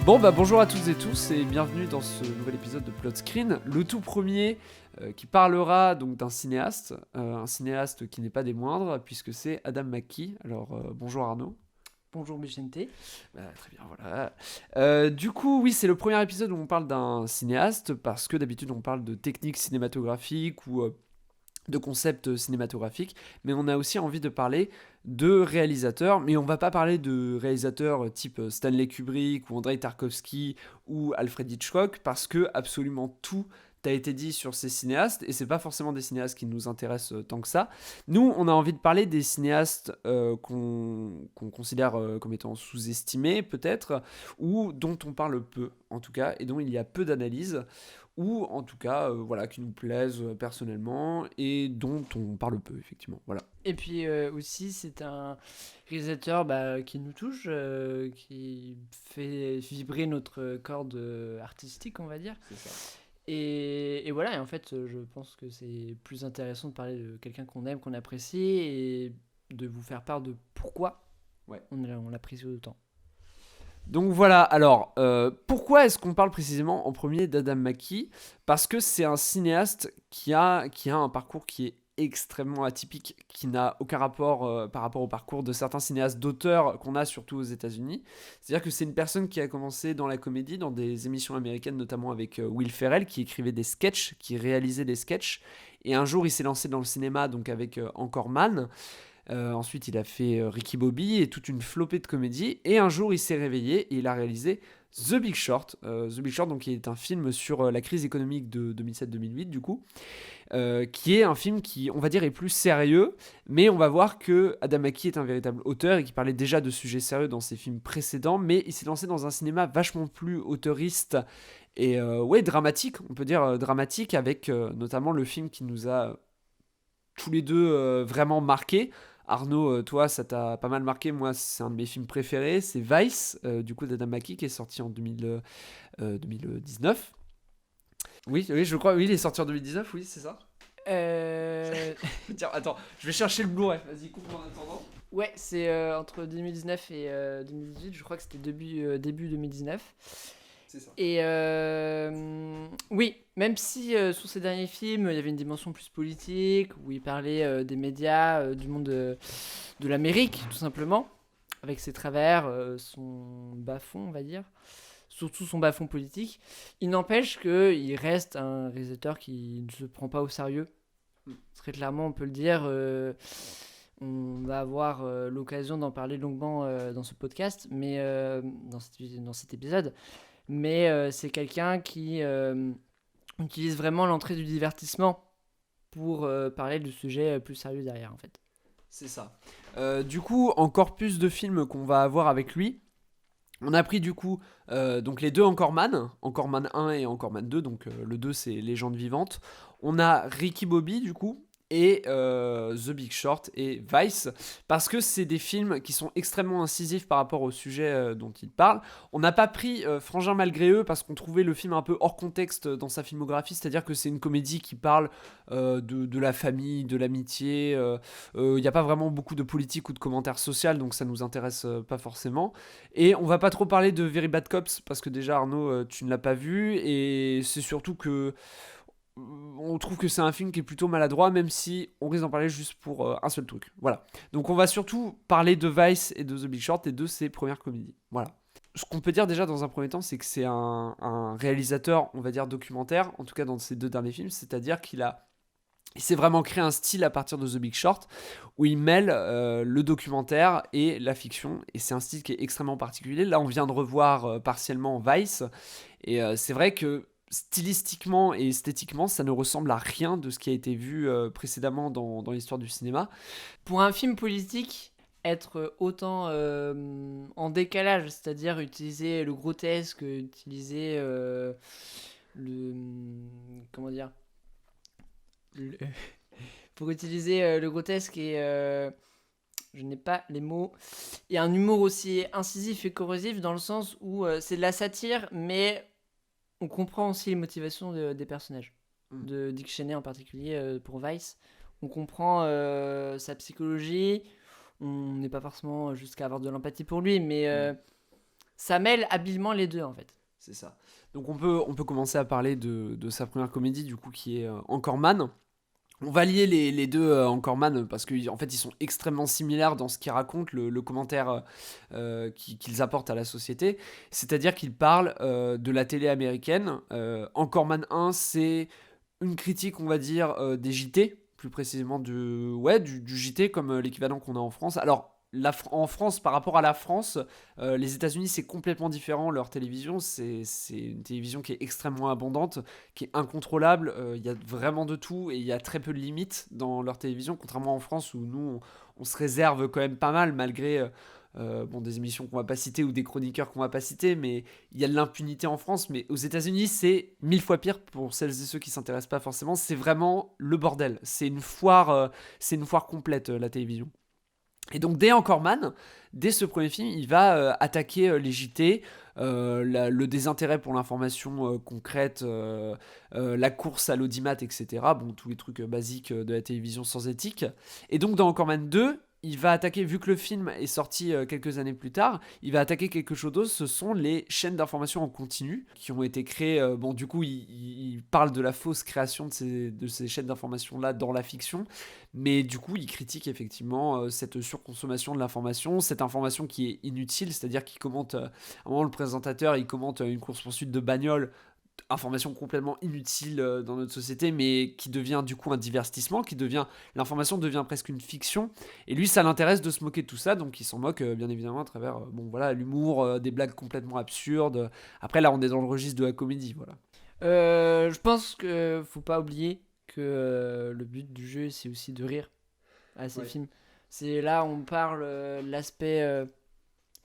Bon bah bonjour à toutes et tous et bienvenue dans ce nouvel épisode de Plot Screen, le tout premier qui parlera donc d'un cinéaste, un cinéaste qui n'est pas des moindres puisque c'est Adam McKay. Alors bonjour Arnaud. Bonjour Vicente. Très bien, voilà. Du coup, oui, c'est le premier épisode où on parle d'un cinéaste parce que d'habitude on parle de techniques cinématographiques ou de concepts cinématographiques, mais on a aussi envie de parler de réalisateurs, mais on va pas parler de réalisateurs type Stanley Kubrick ou Andrei Tarkovsky ou Alfred Hitchcock, parce que absolument tout a été dit sur ces cinéastes, et c'est pas forcément des cinéastes qui nous intéressent tant que ça. Nous, on a envie de parler des cinéastes qu'on considère comme étant sous-estimés, peut-être, ou dont on parle peu, en tout cas, et dont il y a peu d'analyse, ou en tout cas voilà, qui nous plaisent personnellement et dont on parle peu effectivement. Voilà. Et puis aussi c'est un réalisateur qui nous touche, qui fait vibrer notre corde artistique, on va dire. C'est ça. Et voilà, et en fait je pense que c'est plus intéressant de parler de quelqu'un qu'on aime, qu'on apprécie, et de vous faire part de pourquoi on l'apprécie autant. Donc voilà, alors pourquoi est-ce qu'on parle précisément en premier d'Adam McKay ? Parce que c'est un cinéaste qui a un parcours qui est extrêmement atypique, qui n'a aucun rapport par rapport au parcours de certains cinéastes d'auteurs qu'on a surtout aux États-Unis. C'est-à-dire que c'est une personne qui a commencé dans la comédie, dans des émissions américaines, notamment avec Will Ferrell, qui écrivait des sketchs, qui réalisait des sketchs. Et un jour, il s'est lancé dans le cinéma, donc avec Encore Man. Ensuite, il a fait Ricky Bobby et toute une flopée de comédies. Et un jour, il s'est réveillé et il a réalisé The Big Short. The Big Short, donc, qui est un film sur la crise économique de 2007-2008, du coup. Qui est un film qui, on va dire, est plus sérieux. Mais on va voir que Adam McKay est un véritable auteur et qui parlait déjà de sujets sérieux dans ses films précédents. Mais il s'est lancé dans un cinéma vachement plus auteuriste et dramatique, on peut dire dramatique, avec notamment le film qui nous a tous les deux vraiment marqués. Arnaud, toi, ça t'a pas mal marqué. Moi, c'est un de mes films préférés. C'est Vice, du coup, d'Adam McKay, qui est sorti en 2019. Oui, je crois. Oui, il est sorti en 2019, oui, c'est ça. Tiens, attends, je vais chercher le Blu-ray. Vas-y, coupe en attendant. Ouais, c'est entre 2019 et 2018, je crois que c'était début 2019. C'est ça. Et oui, même si sur ces derniers films, il y avait une dimension plus politique, où il parlait des médias, du monde de l'Amérique, tout simplement, avec ses travers, son bas-fond, on va dire, surtout son bas-fond politique, il n'empêche qu'il reste un réalisateur qui ne se prend pas au sérieux. Très clairement, on peut le dire. On va avoir l'occasion d'en parler longuement dans ce podcast, mais dans cet épisode. Mais c'est quelqu'un qui utilise vraiment l'entrée du divertissement pour parler du sujet plus sérieux derrière, en fait. C'est ça. Du coup, en corpus de films qu'on va avoir avec lui, on a pris du coup donc les deux Encore Man 1 et Encore Man 2, donc le 2 c'est Légende vivante. On a Ricky Bobby du coup, et The Big Short et Vice, parce que c'est des films qui sont extrêmement incisifs par rapport au sujet dont ils parlent. On n'a pas pris Frangin malgré eux parce qu'on trouvait le film un peu hors contexte dans sa filmographie, c'est-à-dire que c'est une comédie qui parle de la famille, de l'amitié. Il n'y a pas vraiment beaucoup de politique ou de commentaires sociaux, donc ça nous intéresse pas forcément. Et on va pas trop parler de Very Bad Cops parce que déjà Arnaud, tu ne l'as pas vu, et c'est surtout que on trouve que c'est un film qui est plutôt maladroit, même si on risque d'en parler juste pour un seul truc. Voilà. Donc on va surtout parler de Vice et de The Big Short et de ses premières comédies. Voilà. Ce qu'on peut dire déjà dans un premier temps, c'est que c'est un réalisateur, on va dire, documentaire, en tout cas dans ses deux derniers films, c'est-à-dire il s'est vraiment créé un style à partir de The Big Short où il mêle le documentaire et la fiction, et c'est un style qui est extrêmement particulier. Là, on vient de revoir partiellement Vice, et c'est vrai que stylistiquement et esthétiquement, ça ne ressemble à rien de ce qui a été vu précédemment dans l'histoire du cinéma. Pour un film politique, être autant en décalage, c'est-à-dire utiliser le grotesque, utiliser le... comment dire le- pour utiliser le grotesque et je n'ai pas les mots, et un humour aussi incisif et corrosif dans le sens où c'est de la satire, mais on comprend aussi les motivations des personnages. De Dick Cheney en particulier pour Vice. On comprend sa psychologie. On n'est pas forcément jusqu'à avoir de l'empathie pour lui, mais ça mêle habilement les deux en fait. C'est ça. Donc on peut commencer à parler de sa première comédie, du coup, qui est Encore Man. On va lier les deux Encore Man parce qu'en en fait ils sont extrêmement similaires dans ce qu'ils racontent, le commentaire qu'ils apportent à la société. C'est-à-dire qu'ils parlent de la télé américaine. Encore Man 1, c'est une critique, on va dire, des JT, plus précisément du JT comme l'équivalent qu'on a en France. Alors, en France, par rapport à la France, les États-Unis, c'est complètement différent. Leur télévision, c'est une télévision qui est extrêmement abondante, qui est incontrôlable. Il y a vraiment de tout et il y a très peu de limites dans leur télévision, contrairement en France où nous, on se réserve quand même pas mal, malgré des émissions qu'on va pas citer ou des chroniqueurs qu'on va pas citer, mais il y a de l'impunité en France. Mais aux États-Unis, c'est 1000 fois pire pour celles et ceux qui s'intéressent pas forcément. C'est vraiment le bordel. C'est une foire complète, la télévision. Et donc dès Encore Man, dès ce premier film, il va attaquer les JT, le désintérêt pour l'information concrète, la course à l'audimat, etc. Bon, tous les trucs basiques de la télévision sans éthique. Et donc dans Encore Man 2, il va attaquer, vu que le film est sorti quelques années plus tard, il va attaquer quelque chose d'autre, ce sont les chaînes d'information en continu qui ont été créées. Du coup, il parle de la fausse création de ces chaînes d'information-là dans la fiction, mais du coup, il critique effectivement cette surconsommation de l'information, cette information qui est inutile, c'est-à-dire qu'il commente, à un moment, le présentateur, il commente une course-poursuite de bagnole, information complètement inutile dans notre société, mais qui devient du coup un divertissement, l'information devient presque une fiction, et lui ça l'intéresse de se moquer de tout ça, donc il s'en moque bien évidemment à travers l'humour, des blagues complètement absurdes. Après là on est dans le registre de la comédie, voilà. Je pense que faut pas oublier que le but du jeu c'est aussi de rire à ces films. C'est là on parle de l'aspect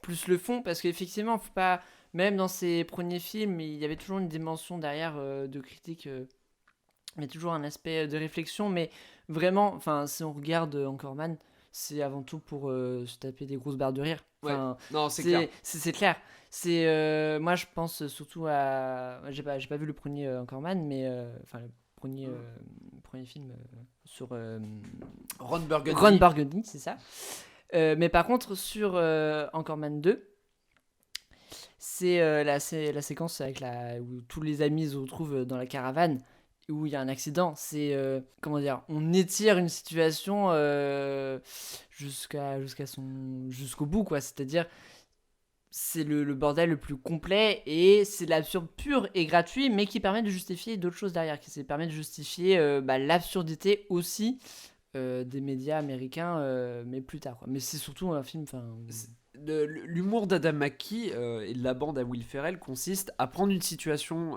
plus le fond, parce qu'effectivement faut pas, même dans ses premiers films il y avait toujours une dimension derrière de critique, mais toujours un aspect de réflexion, mais vraiment, enfin si on regarde Encore Man, c'est avant tout pour se taper des grosses barres de rire. Enfin, non c'est clair. C'est clair. C'est moi je pense surtout à, j'ai pas vu le premier Encore Man, mais le premier film sur Ron Burgundy. Ron Burgundy, c'est ça. Mais par contre sur Encore Man 2, c'est la séquence où tous les amis se retrouvent dans la caravane, où il y a un accident. C'est comment dire, on étire une situation jusqu'au bout, quoi. C'est-à-dire c'est le bordel le plus complet, et c'est l'absurde pur et gratuit, mais qui permet de justifier d'autres choses derrière, qui permet de justifier l'absurdité aussi des médias américains, mais plus tard, quoi. Mais c'est surtout un film, l'humour d'Adam McKay et de la bande à Will Ferrell consiste à prendre une situation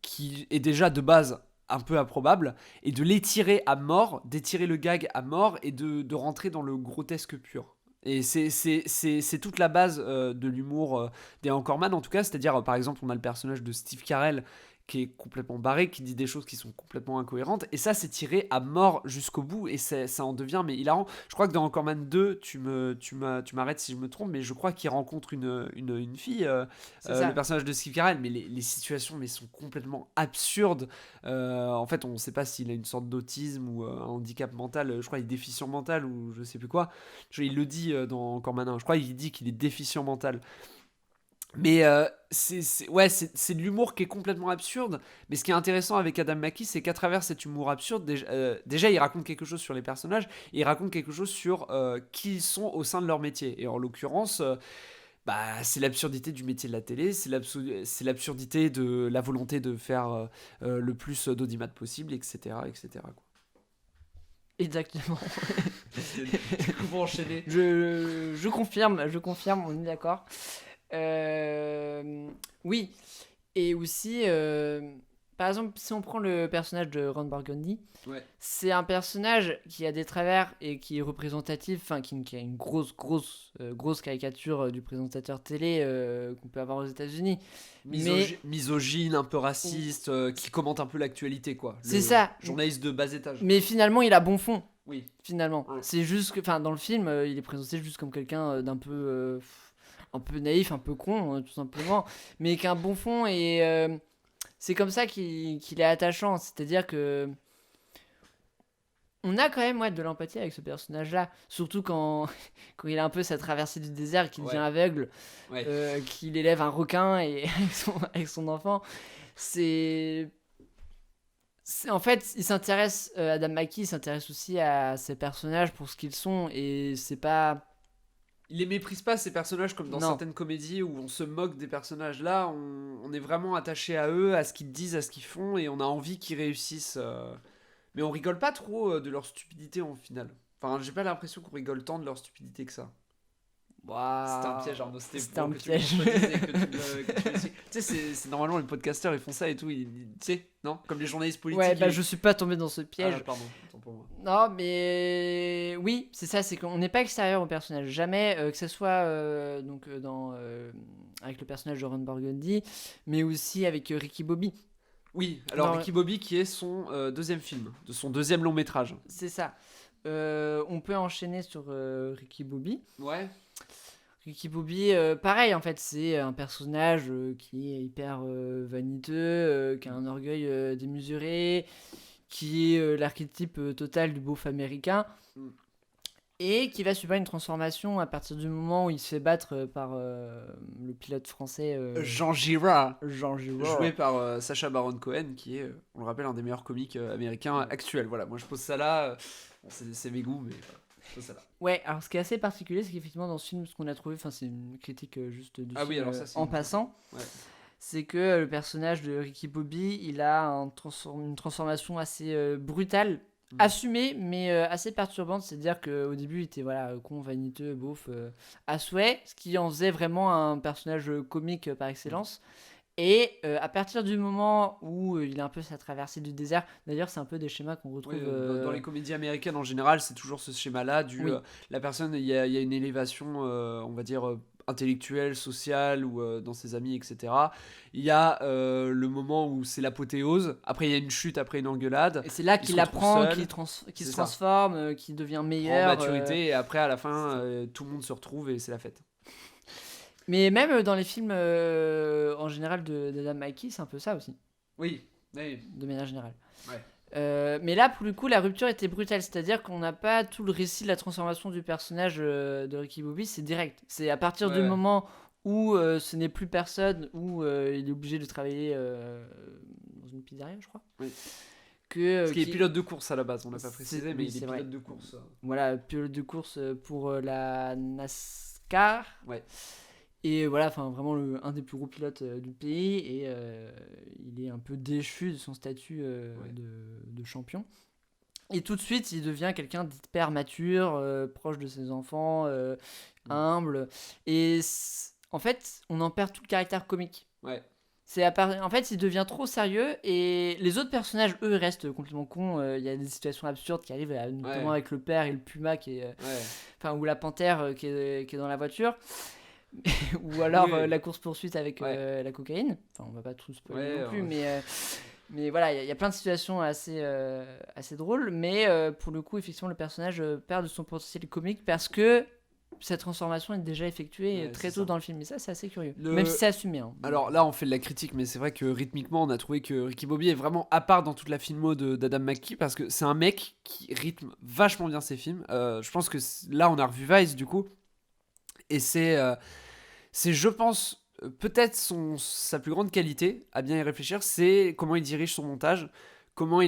qui est déjà de base un peu improbable et de l'étirer à mort, d'étirer le gag à mort et de rentrer dans le grotesque pur. Et c'est toute la base de l'humour des Encore Man, en tout cas. C'est-à-dire, par exemple, on a le personnage de Steve Carell qui est complètement barré, qui dit des choses qui sont complètement incohérentes, et ça c'est tiré à mort jusqu'au bout, et ça en devient mais hilarant. Je crois que dans Encore Man 2, tu m'arrêtes si je me trompe, mais je crois qu'il rencontre une fille, le personnage de Steve Carell, mais les situations mais sont complètement absurdes. En fait on ne sait pas s'il a une sorte d'autisme ou un handicap mental, je crois qu'il est déficient mental ou je sais plus quoi. Il le dit dans Encore Man 1, je crois qu'il dit qu'il est déficient mental. Mais c'est de l'humour qui est complètement absurde. Mais ce qui est intéressant avec Adam McKay, c'est qu'à travers cet humour absurde, déjà il raconte quelque chose sur les personnages, et il raconte quelque chose sur qui ils sont au sein de leur métier. Et en l'occurrence, c'est l'absurdité du métier de la télé, c'est l'absurdité de la volonté de faire le plus d'audimat possible, etc. etc. quoi. Exactement. C'est comment enchaîner. Je confirme, on est d'accord. Oui, et aussi, par exemple, si on prend le personnage de Ron Burgundy, c'est un personnage qui a des travers et qui est représentatif, qui a une grosse caricature du présentateur télé qu'on peut avoir aux États-Unis. Misogyne, un peu raciste, qui commente un peu l'actualité, quoi. C'est ça. Journaliste de bas étage. Mais finalement, il a bon fond. Oui. Finalement. Ouais. C'est juste que, dans le film, il est présenté juste comme quelqu'un d'un peu... un peu naïf, un peu con, tout simplement, mais qui a un bon fond, et c'est comme ça qu'il est attachant. C'est-à-dire que on a quand même de l'empathie avec ce personnage-là. Surtout quand, quand il a un peu sa traversée du désert, qu'il devient aveugle, Ouais. qu'il élève un requin et avec son enfant. C'est... En fait, il s'intéresse, Adam McKay, il s'intéresse aussi à ces personnages pour ce qu'ils sont. Et c'est pas... Il les méprise pas, ces personnages, comme dans Non. certaines comédies où on se moque des personnages. Là, on est vraiment attaché à eux, à ce qu'ils disent, à ce qu'ils font, et on a envie qu'ils réussissent. Mais on rigole pas trop de leur stupidité en final. Enfin, j'ai pas l'impression qu'on rigole tant de leur stupidité que ça. C'était un piège, Arnaud. C'était pour un que tu piège. me contredises et que tu me suis. Tu sais, c'est normalement les podcasteurs, ils font ça et tout. Tu sais, non? Comme les journalistes politiques. Ouais, je suis pas tombé dans ce piège. Ah, pardon, autant pour moi. Non, mais oui, c'est ça, c'est qu'on n'est pas extérieur au personnage. Jamais, que ce soit avec le personnage de Ron Burgundy, mais aussi avec Ricky Bobby. Oui, alors Dans- Ricky Bobby qui est son deuxième film, de son deuxième long métrage. C'est ça. On peut enchaîner sur Ricky Bobby. Ouais. Ricky Bobby, pareil en fait, c'est un personnage qui est hyper vaniteux, qui a un orgueil démesuré, qui est l'archétype total du beauf américain, Mm. et qui va subir une transformation à partir du moment où il se fait battre par le pilote français Jean Girard, Jean Girard. joué par Sacha Baron Cohen, qui est, on le rappelle, un des meilleurs comiques américains actuels. Voilà, moi je pose ça là, bon, c'est mes goûts, mais voilà, je pose ça là. Ouais, alors ce qui est assez particulier, c'est qu'effectivement dans ce film, ce qu'on a trouvé, enfin c'est une critique juste du Ah oui, film alors ça, c'est en une- passant, Ouais. c'est que le personnage de Ricky Bobby, il a une transformation assez brutale, assumée, mais assez perturbante. C'est-à-dire qu'au début, il était con, vaniteux, beauf, à souhait, ce qui en faisait vraiment un personnage comique par excellence. Et à partir du moment où il a un peu sa traversée du désert, d'ailleurs c'est un peu des schémas qu'on retrouve... Oui, dans les comédies américaines en général, c'est toujours ce schéma-là. Oui. La personne, il y a une élévation, on va dire, intellectuelle, sociale, ou dans ses amis, etc. Il y a le moment où c'est l'apothéose. Après, il y a une chute, après une engueulade. Et c'est là Il qu'il se retrouve apprend, seul. qu'il C'est se ça. transforme, qu'il devient En meilleur. maturité, et après, à la fin, tout le monde se retrouve et c'est la fête. Mais même dans les films en général d'Adam McKay, c'est un peu ça aussi, Oui. Oui. de manière générale. Ouais. Mais là, pour le coup, la rupture était brutale. C'est-à-dire qu'on n'a pas tout le récit de la transformation du personnage de Ricky Bobby, c'est direct. C'est à partir du Ouais. moment où ce n'est plus personne, où il est obligé de travailler dans une pizzeria, je crois. Oui. Parce Qui est pilote de course à la base, on l'a pas C'est- précisé, oui, mais il est c'est pilote vrai. de course. Voilà, pilote de course pour la NASCAR. Ouais. Et voilà, enfin vraiment un des plus gros pilotes du pays. Et il est un peu déchu de son statut de champion. Et tout de suite, il devient quelqu'un d'hyper mature, proche de ses enfants, humble. Et en fait, on en perd tout le caractère comique. Ouais. En fait, il devient trop sérieux et les autres personnages, eux, restent complètement cons. Il y a des situations absurdes qui arrivent, notamment Ouais. avec le père et le puma, Ouais. ou la panthère qui est dans la voiture. Ou alors Oui. la course-poursuite avec Ouais. la cocaïne. Enfin, on va pas tout spoiler Ouais, non plus, ouais. mais voilà, il y a plein de situations assez drôles. Mais pour le coup, effectivement, le personnage perd de son potentiel comique parce que cette transformation est déjà effectuée Ouais, très c'est tôt ça. dans le film. Et ça, c'est assez curieux. Le- Même si c'est assumé. Hein. Alors là, on fait de la critique, mais c'est vrai que rythmiquement, on a trouvé que Ricky Bobby est vraiment à part dans toute la filmo d'Adam McKay parce que c'est un mec qui rythme vachement bien ses films. Je pense que là, on a revu Vice du coup, et c'est je pense, peut-être sa plus grande qualité, à bien y réfléchir, c'est comment il dirige son montage. Comment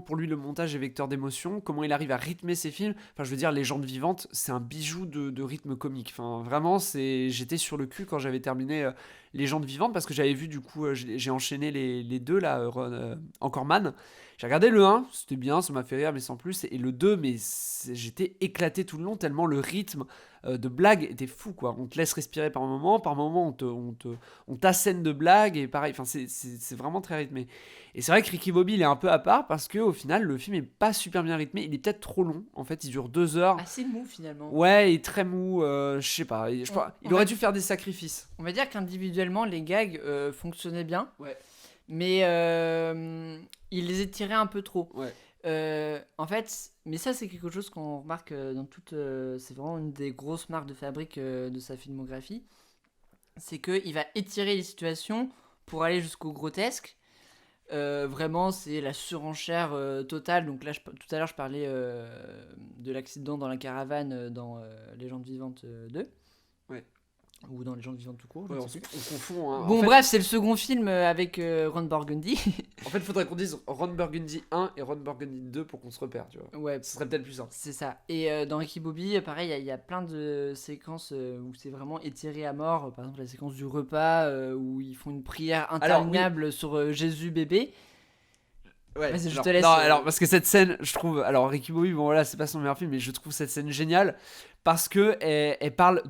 pour lui le montage est vecteur d'émotion, comment il arrive à rythmer ses films. Enfin, je veux dire, Légende vivante, c'est un bijou de rythme comique. Enfin, vraiment, j'étais sur le cul quand j'avais terminé Légende vivante parce que j'avais vu, du coup, j'ai enchaîné les deux là, Encore Man. J'ai regardé le 1, c'était bien, ça m'a fait rire, mais sans plus. Et le 2, mais j'étais éclaté tout le long tellement le rythme de blague était fou, quoi. On te laisse respirer par moment on t'assène de blagues, et pareil, enfin, c'est vraiment très rythmé. Et c'est vrai que Ricky Bobby, il est un peu à part parce qu'au final, le film est pas super bien rythmé. Il est peut-être trop long. En fait, il dure 2 heures. Assez mou finalement. Ouais, il est très mou. Je sais pas. Il On aurait va- dû faire des sacrifices. On va dire qu'individuellement, les gags fonctionnaient bien. Ouais. Mais il les étirait un peu trop. Ouais. En fait, mais ça c'est quelque chose qu'on remarque dans toute... c'est vraiment une des grosses marques de fabrique de sa filmographie. C'est qu'il va étirer les situations pour aller jusqu'au grotesque. Vraiment, c'est la surenchère totale. Donc là, tout à l'heure, je parlais de l'accident dans la caravane dans Légendes vivantes 2. Ouais. Ou dans Légendes vivantes tout court, je Ouais, ne on, sais plus. on confond. Hein. Bon, bref, c'est le second film avec Ron Burgundy. En fait, il faudrait qu'on dise Ron Burgundy 1 et Ron Burgundy 2 pour qu'on se repère, tu vois. Ouais, Ce serait peut-être plus simple. c'est ça. Et dans Ricky Bobby, pareil, il y a plein de séquences où c'est vraiment étiré à mort. Par exemple, la séquence du repas où ils font une prière interminable sur Jésus bébé. Ouais, Vas-y, je alors, te laisse. non, alors, parce que cette scène, je trouve. Alors, Ricky Bobby, bon voilà, c'est pas son meilleur film, mais je trouve cette scène géniale parce que elle parle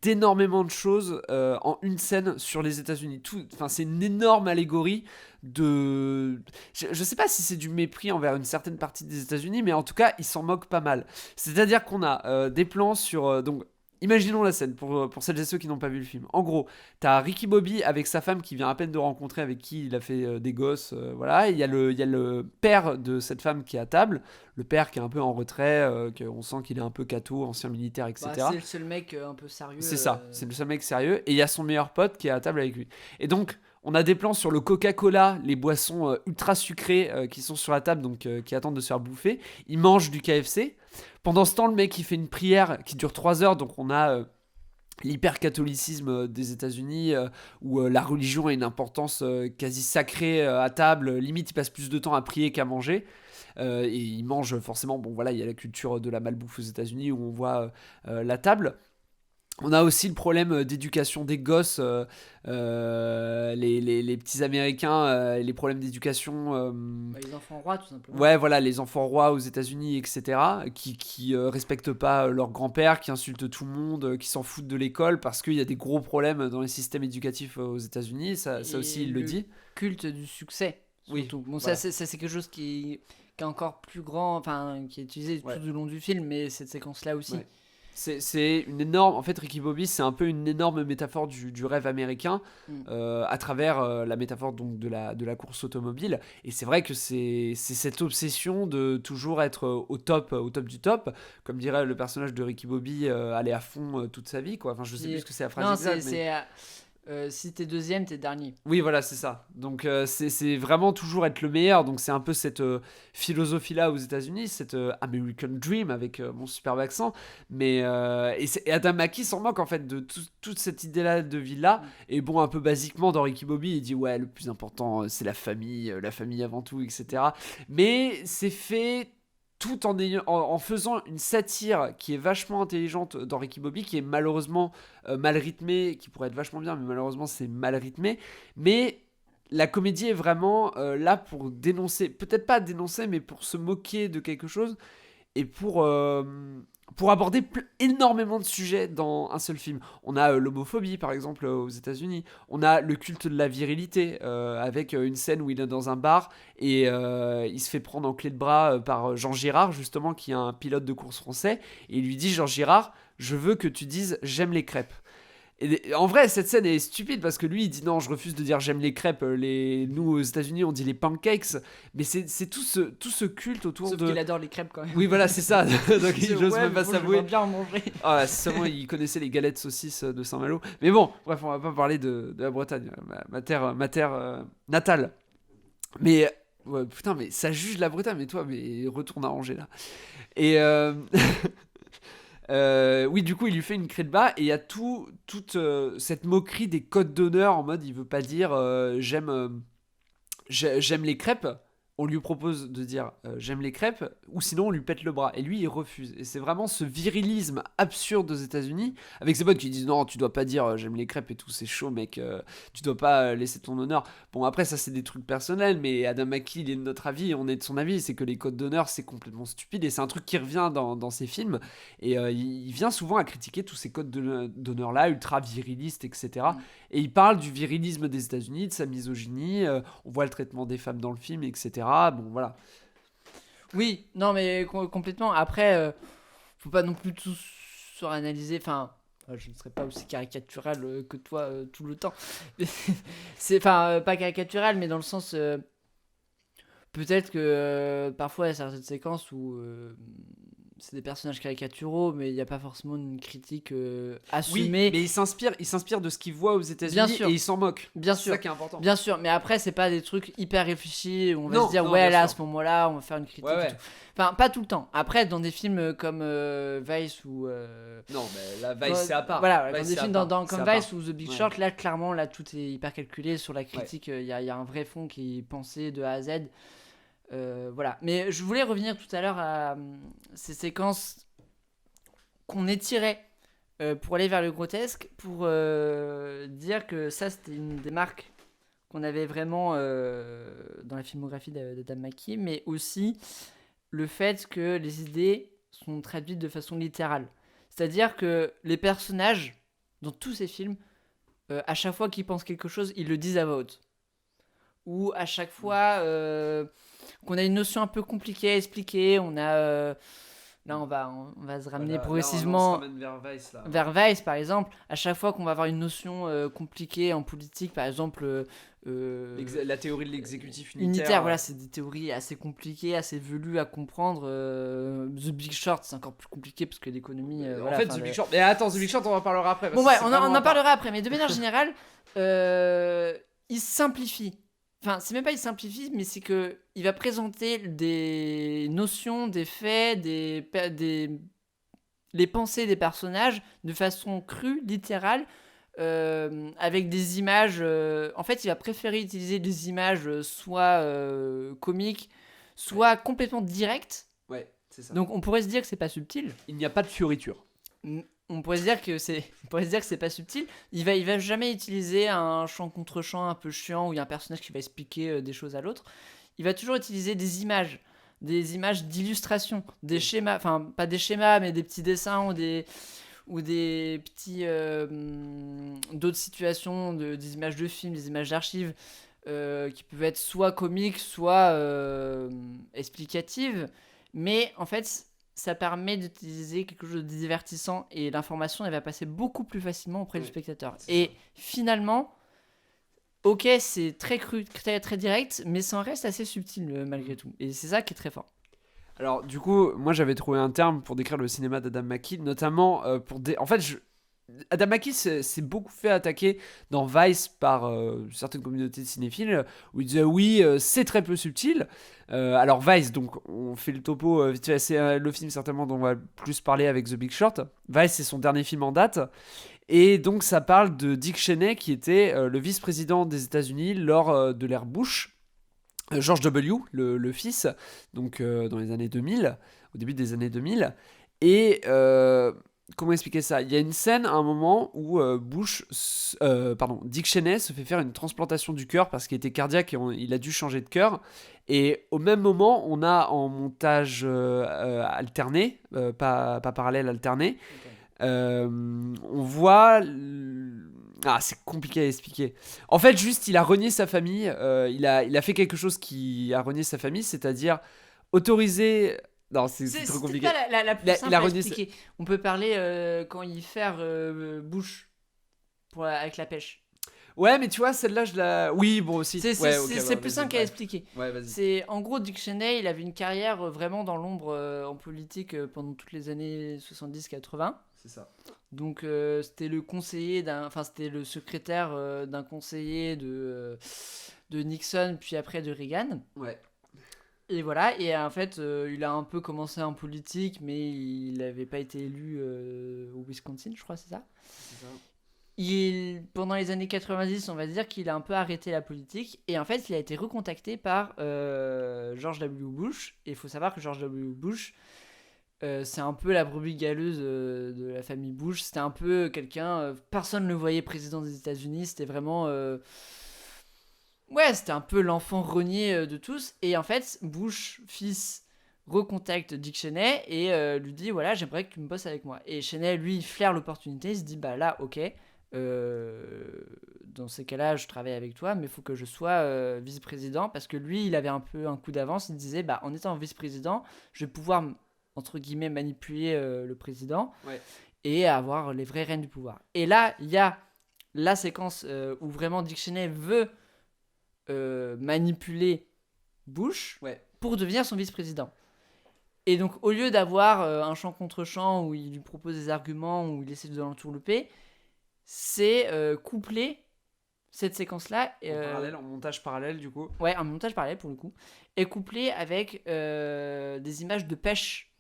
d'énormément de choses en une scène sur les États-Unis. Enfin, c'est une énorme allégorie de. Je sais pas si c'est du mépris envers une certaine partie des États-Unis, mais en tout cas, ils s'en moquent pas mal. C'est-à-dire qu'on a des plans sur. Donc, imaginons la scène pour celles et ceux qui n'ont pas vu le film. En gros, t'as Ricky Bobby avec sa femme qui vient à peine de rencontrer, avec qui il a fait des gosses, voilà. Et il y a le père de cette femme qui est à table, le père qui est un peu en retrait, on sent qu'il est un peu cato, ancien militaire, etc. Bah, c'est le seul mec un peu sérieux. C'est ça, c'est le seul mec sérieux. Et il y a son meilleur pote qui est à table avec lui. Et donc, on a des plans sur le Coca-Cola, les boissons ultra sucrées qui sont sur la table, donc qui attendent de se faire bouffer. Ils mangent du KFC. Pendant ce temps, le mec il fait une prière qui dure 3 heures, donc on a l'hyper-catholicisme des États-Unis où la religion a une importance quasi sacrée à table. Limite, il passe plus de temps à prier qu'à manger. Et il mange forcément. Bon, voilà, il y a la culture de la malbouffe aux États-Unis où on voit la table. On a aussi le problème d'éducation des gosses, les petits Américains, les problèmes d'éducation. Bah, les enfants rois, tout simplement. Ouais, voilà, les enfants rois aux États-Unis, etc., qui respectent pas leur grand-père, qui insultent tout le monde, qui s'en foutent de l'école parce qu'il y a des gros problèmes dans les systèmes éducatifs aux États-Unis. Ça aussi, il le dit. Culte du succès, Oui, surtout. Bon, voilà. ça, c'est quelque chose qui est encore plus grand, enfin, qui est utilisé Ouais. tout du long du film, mais cette séquence-là aussi. Ouais. C'est une énorme. En fait, Ricky Bobby, c'est un peu une énorme métaphore du rêve américain à travers la métaphore donc de la course automobile. Et c'est vrai que c'est cette obsession de toujours être au top du top. Comme dirait le personnage de Ricky Bobby, aller à fond toute sa vie, quoi. Enfin, je sais plus ce que c'est la phrase Non, exacte. Mais... si t'es deuxième, t'es dernier. Oui, voilà, c'est ça. Donc, c'est vraiment toujours être le meilleur. Donc, c'est un peu cette philosophie-là aux États-Unis, cette American Dream avec mon superbe accent. Mais et Adam McKay s'en moque en fait de toute cette idée-là de vie-là. Et bon, un peu basiquement, dans Ricky Bobby, il dit ouais, le plus important, c'est la famille avant tout, etc. Mais c'est fait tout en faisant une satire qui est vachement intelligente dans Ricky Bobby, qui est malheureusement mal rythmée, qui pourrait être vachement bien, mais malheureusement c'est mal rythmé. Mais la comédie est vraiment là pour dénoncer, peut-être pas dénoncer, mais pour se moquer de quelque chose et pour aborder énormément de sujets dans un seul film. On a l'homophobie, par exemple, aux États-Unis. On a le culte de la virilité, avec une scène où il est dans un bar et il se fait prendre en clé de bras par Jean Girard, justement, qui est un pilote de course français. Et il lui dit, Jean Girard, je veux que tu dises « j'aime les crêpes ». Et en vrai, cette scène est stupide parce que lui, il dit non, je refuse de dire j'aime les crêpes. Nous, aux États-Unis, on dit les pancakes. Mais c'est tout ce culte autour Sauf de. qu'il adore les crêpes quand même. Oui, voilà, c'est ça. Donc il n'ose même pas s'avouer. J'aimerais bien en manger. Ah, seulement il connaissait les galettes saucisses de Saint-Malo. Mais bon, bref, on va pas parler de la Bretagne, ma terre natale. Mais ouais, putain, mais ça juge la Bretagne. Mais toi, mais retourne à Angers là. Et oui, du coup, il lui fait une clé de bas et il y a toute cette moquerie des codes d'honneur en mode il veut pas dire j'aime les crêpes. On lui propose de dire j'aime les crêpes ou sinon on lui pète le bras et lui il refuse. Et c'est vraiment ce virilisme absurde aux États-Unis avec ses potes qui disent non, tu dois pas dire j'aime les crêpes et tout, c'est chaud mec, tu dois pas laisser ton honneur. Bon, après ça c'est des trucs personnels, mais Adam McKay il est de notre avis, on est de son avis, c'est que les codes d'honneur c'est complètement stupide et c'est un truc qui revient dans ses films et il vient souvent à critiquer tous ces codes d'honneur là ultra virilistes, etc. Et il parle du virilisme des États-Unis, de sa misogynie, on voit le traitement des femmes dans le film, etc. Bon, voilà. Oui, non, mais complètement. Après, faut pas non plus tout suranalyser. Enfin, je ne serais pas aussi caricatural que toi tout le temps. C'est, enfin, pas caricatural, mais dans le sens. Peut-être que parfois il y a certaines séquences où c'est des personnages caricaturaux, mais il n'y a pas forcément une critique Oui, assumée. mais il s'inspire de ce qu'il voit aux Bien États-Unis sûr. et il s'en moque. Bien C'est sûr. ça qui est important. Bien sûr, mais après, c'est pas des trucs hyper réfléchis où on va Non, se dire, non, ouais, bien là, à sûr. ce moment-là, on va faire une critique Ouais, et ouais. tout. Enfin, pas tout le temps. Après, dans des films comme Vice ou. Non, mais la Vice, c'est à part. Voilà, Vice, dans des c'est à films part. comme C'est à Vice part. ou The Big Ouais. Short, là, clairement, là, tout est hyper calculé sur la critique. Il y a un vrai fond qui est pensé de A à Z. Voilà. Mais je voulais revenir tout à l'heure à ces séquences qu'on étirait pour aller vers le grotesque, pour dire que ça, c'était une des marques qu'on avait vraiment dans la filmographie d'Adam McKay, mais aussi le fait que les idées sont traduites de façon littérale. C'est-à-dire que les personnages, dans tous ces films, à chaque fois qu'ils pensent quelque chose, ils le disent à voix haute. Ou à chaque fois qu'on a une notion un peu compliquée à expliquer, on a... là, on va se ramener progressivement... Là, on se ramène vers Vice, là. Vers Vice, par exemple, à chaque fois qu'on va avoir une notion compliquée en politique, par exemple... La théorie de l'exécutif unitaire, voilà, c'est des théories assez compliquées, assez velues à comprendre. The Big Short, c'est encore plus compliqué parce que l'économie. En voilà, fait, The Big Short. Mais attends, The Big Short, on en parlera après. Bon, ouais, on en parlera après, mais de manière générale, il simplifie. Enfin, c'est même pas il simplifie, mais c'est que il va présenter des notions, des faits, les pensées des personnages de façon crue, littérale. Avec des images. En fait, il va préférer utiliser des images soit comiques, soit complètement directes. Ouais, c'est ça. Donc, on pourrait se dire que c'est pas subtil. Il n'y a pas de fioriture. On pourrait se dire que c'est pas subtil. Il va jamais utiliser un chant contre chant un peu chiant où il y a un personnage qui va expliquer des choses à l'autre. Il va toujours utiliser des images d'illustration, des schémas, enfin pas des schémas, mais des petits dessins ou des petits d'autres situations, des images de films, des images d'archives qui peuvent être soit comiques, soit explicatives, mais en fait ça permet d'utiliser quelque chose de divertissant et l'information elle va passer beaucoup plus facilement auprès du spectateur. Et finalement, ok, c'est très cru, très, très direct, mais ça en reste assez subtil malgré tout, et c'est ça qui est très fort. Alors, du coup, moi j'avais trouvé un terme pour décrire le cinéma d'Adam McKay, notamment En fait, Adam McKay s'est beaucoup fait attaquer dans Vice par certaines communautés de cinéphiles où il disait oui, c'est très peu subtil. Alors, Vice, donc on fait le topo vite fait, c'est le film certainement dont on va plus parler avec The Big Short. Vice, c'est son dernier film en date. Et donc, ça parle de Dick Cheney qui était le vice-président des États-Unis lors de l'ère Bush. George W, le fils, donc dans les années 2000, au début des années 2000. Et comment expliquer ça ? Il y a une scène à un moment où Dick Cheney se fait faire une transplantation du cœur parce qu'il était cardiaque et il a dû changer de cœur. Et au même moment, on a en montage alterné, pas parallèle, alterné, on voit... c'est compliqué à expliquer. En fait, juste, il a renié sa famille. Il a fait quelque chose qui a renié sa famille, c'est-à-dire autoriser... Non, c'est trop compliqué. C'est pas la plus simple a à renié expliquer. On peut parler quand il fait Bush avec la pêche. Ouais, mais tu vois, celle-là, je la... Oui, bon, aussi. C'est plus simple à expliquer. expliquer. Ouais, vas-y. C'est, en gros, Dick Cheney, il avait une carrière vraiment dans l'ombre en politique pendant toutes les années 70-80. C'est ça. Donc c'était le conseiller c'était le secrétaire d'un conseiller de Nixon puis après de Reagan. Ouais. Et voilà, et en fait il a un peu commencé en politique mais il n'avait pas été élu au Wisconsin, je crois, c'est ça. C'est ça. Pendant les années 90, on va dire qu'il a un peu arrêté la politique et en fait il a été recontacté par George W. Bush, et il faut savoir que George W. Bush c'est un peu la brebis galeuse de la famille Bush. C'était un peu quelqu'un... personne ne le voyait président des États-Unis. C'était vraiment... c'était un peu l'enfant renié de tous. Et en fait, Bush, fils, recontacte Dick Cheney et lui dit, voilà, j'aimerais que tu me bosses avec moi. Et Cheney, lui, il flaire l'opportunité. Il se dit, bah là, ok, dans ces cas-là, je travaille avec toi, mais il faut que je sois vice-président. Parce que lui, il avait un peu un coup d'avance. Il disait, bah en étant vice-président, je vais pouvoir... entre guillemets, manipuler le président et avoir les vraies rênes du pouvoir. Et là, il y a la séquence où vraiment Dick Cheney veut manipuler Bush pour devenir son vice-président. Et donc, au lieu d'avoir un chant contre chant où il lui propose des arguments, où il essaie de l'entourlouper, c'est couplé cette séquence-là. En montage parallèle, du coup. Ouais, un montage parallèle pour le coup. Et couplé avec des images de pêche.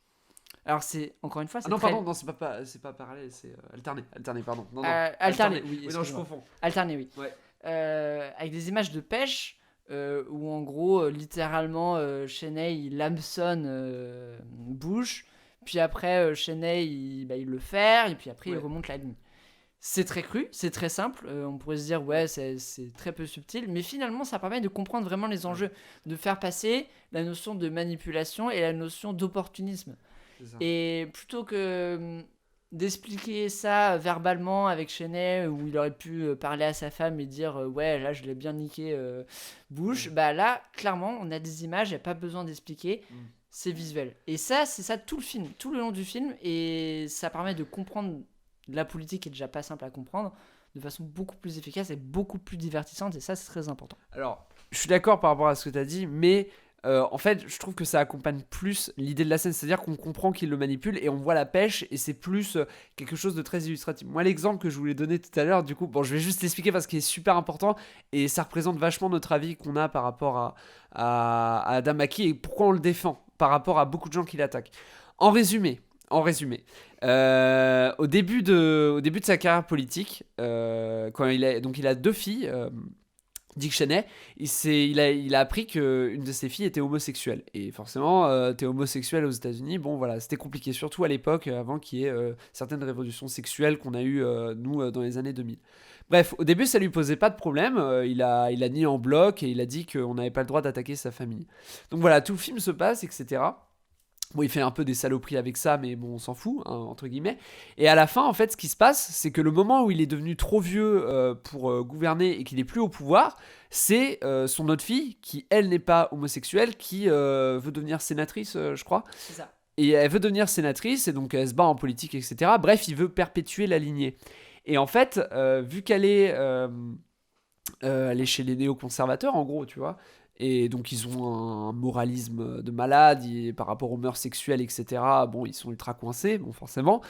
Alors, c'est encore une fois, c'est non, très... pardon, non, c'est pas parallèle, c'est alterné. Alterné, pardon. Non, alterné, oui, non, je confonds. Alterné, oui. Ouais. Avec des images de pêche où en gros littéralement Cheney il hameçonne Bush, puis après Cheney il le fait et puis après il remonte la ligne. C'est très cru, c'est très simple, on pourrait se dire ouais c'est très peu subtil, mais finalement ça permet de comprendre vraiment les enjeux, de faire passer la notion de manipulation et la notion d'opportunisme. Et plutôt que d'expliquer ça verbalement avec Cheney où il aurait pu parler à sa femme et dire ouais là je l'ai bien niqué Bush, bah là clairement on a des images, il n'y a pas besoin d'expliquer, c'est visuel. Et ça c'est ça tout le film, tout le long du film, et ça permet de comprendre la politique qui est déjà pas simple à comprendre de façon beaucoup plus efficace et beaucoup plus divertissante, et ça c'est très important. Alors je suis d'accord par rapport à ce que tu as dit, mais en fait, je trouve que ça accompagne plus l'idée de la scène, c'est-à-dire qu'on comprend qu'il le manipule et on voit la pêche, et c'est plus quelque chose de très illustratif. Moi, l'exemple que je voulais donner tout à l'heure, du coup, bon, je vais juste l'expliquer parce qu'il est super important et ça représente vachement notre avis qu'on a par rapport à Adam McKay et pourquoi on le défend par rapport à beaucoup de gens qui l'attaquent. En résumé, au début de sa carrière politique, quand il a 2 filles. Dick Cheney, il a appris qu'une de ses filles était homosexuelle. Et forcément, t'es homosexuel aux États-Unis, bon voilà, c'était compliqué, surtout à l'époque, avant qu'il y ait certaines révolutions sexuelles qu'on a eues, nous, dans les années 2000. Bref, au début, ça lui posait pas de problème, il a nié en bloc et il a dit qu'on n'avait pas le droit d'attaquer sa famille. Donc voilà, tout le film se passe, etc. Bon, il fait un peu des saloperies avec ça, mais bon, on s'en fout, hein, entre guillemets. Et à la fin, en fait, ce qui se passe, c'est que le moment où il est devenu trop vieux pour gouverner et qu'il est plus au pouvoir, c'est son autre fille, qui, elle, n'est pas homosexuelle, qui veut devenir sénatrice, je crois. C'est ça. Et elle veut devenir sénatrice, et donc elle se bat en politique, etc. Bref, il veut perpétuer la lignée. Et en fait, vu qu'elle est chez les néoconservateurs, en gros, tu vois, et donc ils ont un moralisme de malade par rapport aux mœurs sexuelles, etc. Bon, ils sont ultra coincés, bon, forcément.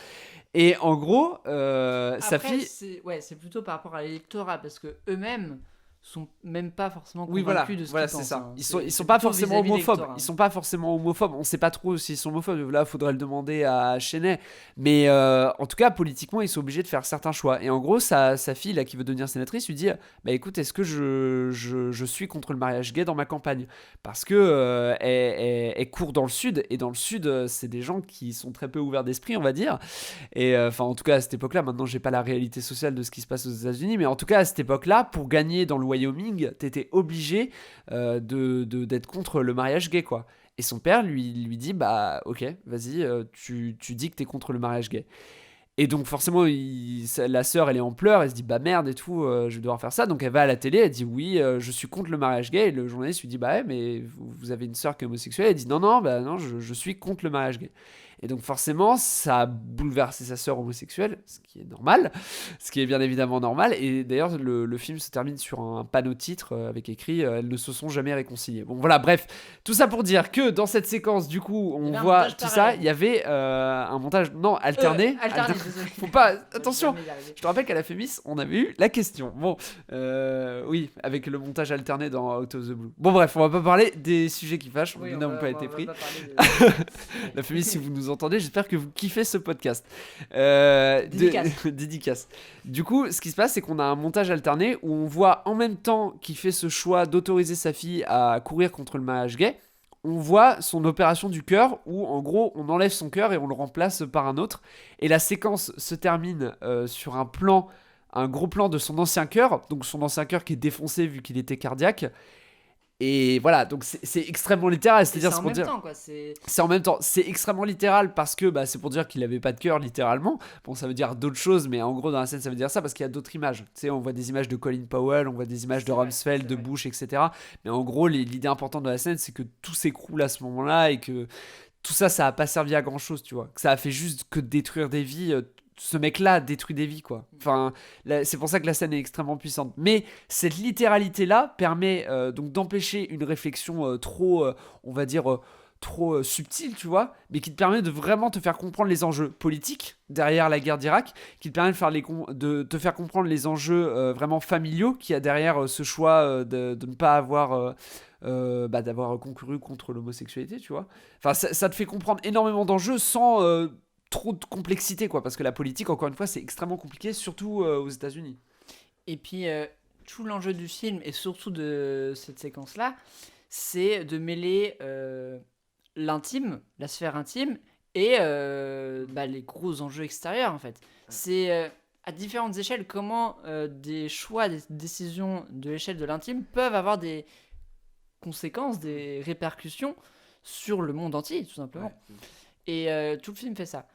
Et en gros, sa fille... c'est plutôt par rapport à l'électorat, parce que eux-mêmes sont même pas forcément convaincus de ce qu'ils pensent. C'est ça. Hein. Ils sont pas forcément homophobes. Hein. Ils sont pas forcément homophobes. On sait pas trop s'ils sont homophobes. Là, faudrait le demander à Cheney. Mais en tout cas, politiquement, ils sont obligés de faire certains choix. Et en gros, sa fille, là, qui veut devenir sénatrice, lui dit bah écoute, est-ce que je suis contre le mariage gay dans ma campagne ? Parce que elle court dans le sud. Et dans le sud, c'est des gens qui sont très peu ouverts d'esprit, on va dire. Et enfin, en tout cas, à cette époque-là, maintenant, j'ai pas la réalité sociale de ce qui se passe aux États-Unis. Mais en tout cas, à cette époque-là, pour gagner dans le Wyoming, t'étais obligé d'être contre le mariage gay, quoi. Et son père lui dit bah ok, vas-y, tu dis que t'es contre le mariage gay. Et donc forcément, la sœur, elle est en pleurs, elle se dit bah merde et tout, je vais devoir faire ça. Donc elle va à la télé, elle dit oui, je suis contre le mariage gay. Et le journaliste lui dit bah ouais, mais vous avez une sœur qui est homosexuelle. Elle dit non, je suis contre le mariage gay. Et donc forcément, ça a bouleversé sa sœur homosexuelle, ce qui est normal, ce qui est bien évidemment normal. Et d'ailleurs, le film se termine sur un panneau titre avec écrit elles ne se sont jamais réconciliées. Bon voilà, bref, tout ça pour dire que dans cette séquence, du coup, on voit tout ça. Il y avait un montage alterné. Faut pas. Attention. Je te rappelle qu'à la Fémis, on avait eu la question. Bon, oui, avec le montage alterné dans Out of the Blue. Bon bref, on va pas parler des sujets qui fâchent. Nous n'avons pas été pris. La Fémis, si vous nous entendez, j'espère que vous kiffez ce podcast. Dédicace. Du coup, ce qui se passe, c'est qu'on a un montage alterné où on voit en même temps qu'il fait ce choix d'autoriser sa fille à courir contre le mariage gay. On voit son opération du cœur où en gros on enlève son cœur et on le remplace par un autre. Et la séquence se termine sur un gros plan de son ancien cœur. Donc son ancien cœur qui est défoncé vu qu'il était cardiaque. Et voilà, donc c'est extrêmement littéral, c'est-à-dire c'est en même temps quoi, c'est en même temps, c'est extrêmement littéral parce que c'est pour dire qu'il avait pas de cœur littéralement. Bon, ça veut dire d'autres choses, mais en gros dans la scène ça veut dire ça parce qu'il y a d'autres images. Tu sais, on voit des images de Colin Powell, on voit des images de Rumsfeld, de Bush, etc. Mais en gros, l'idée importante de la scène, c'est que tout s'écroule à ce moment-là et que tout ça, ça a pas servi à grand-chose, tu vois. Que ça a fait juste que détruire des vies. Ce mec-là détruit des vies, quoi. Enfin, c'est pour ça que la scène est extrêmement puissante. Mais cette littéralité-là permet donc d'empêcher une réflexion trop, on va dire, trop subtil, tu vois, mais qui te permet de vraiment te faire comprendre les enjeux politiques derrière la guerre d'Irak, qui te permet de te faire comprendre les enjeux vraiment familiaux qu'il y a derrière ce choix de ne pas avoir d'avoir concouru contre l'homosexualité, tu vois. Enfin, ça te fait comprendre énormément d'enjeux sans trop de complexité, quoi, parce que la politique, encore une fois, c'est extrêmement compliqué, surtout aux États-Unis. Et puis, tout l'enjeu du film, et surtout de cette séquence-là, c'est de mêler l'intime, la sphère intime, et les gros enjeux extérieurs, en fait. C'est à différentes échelles comment des choix, des décisions de l'échelle de l'intime peuvent avoir des conséquences, des répercussions sur le monde entier, tout simplement. Ouais. Et tout le film fait ça.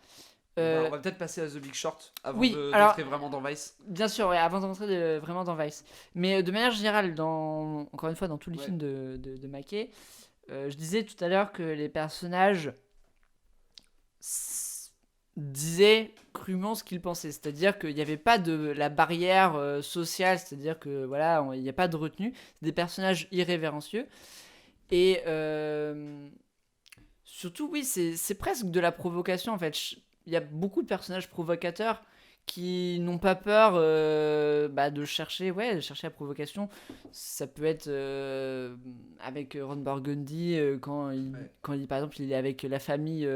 On va peut-être passer à The Big Short avant alors, d'entrer vraiment dans Vice. Bien sûr, ouais, avant d'entrer vraiment dans Vice. Mais de manière générale, encore une fois, dans tous les films de Mackay, je disais tout à l'heure que les personnages disaient crûment ce qu'ils pensaient. C'est-à-dire qu'il n'y avait pas de la barrière sociale, c'est-à-dire que voilà, il n'y a pas de retenue. C'est des personnages irrévérencieux. Et surtout, oui, c'est presque de la provocation en fait. Il y a beaucoup de personnages provocateurs qui n'ont pas peur de chercher la provocation. Ça peut être avec Ron Burgundy quand il, par exemple, il est avec la famille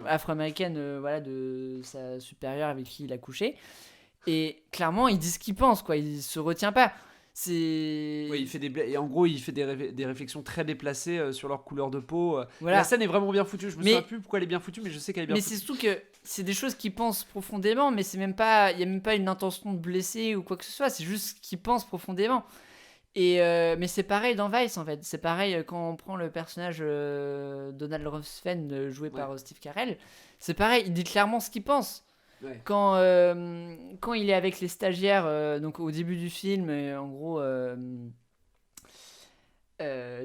afro-américaine de sa supérieure avec qui il a couché. Et clairement, il dit ce qu'il pense, quoi. Il se retient pas. Oui, et en gros, il fait des réflexions très déplacées sur leur couleur de peau. Voilà. La scène est vraiment bien foutue. Je me souviens plus pourquoi elle est bien foutue, mais je sais qu'elle est bien foutue. Mais c'est surtout que c'est des choses qu'il pense profondément, mais c'est même pas, il y a même pas une intention de blesser ou quoi que ce soit. C'est juste qu'il pense profondément. Et mais c'est pareil dans Vice en fait. C'est pareil quand on prend le personnage Donald Ruthven joué par Steve Carell. C'est pareil, il dit clairement ce qu'il pense. Ouais. Quand il est avec les stagiaires, donc au début du film, en gros,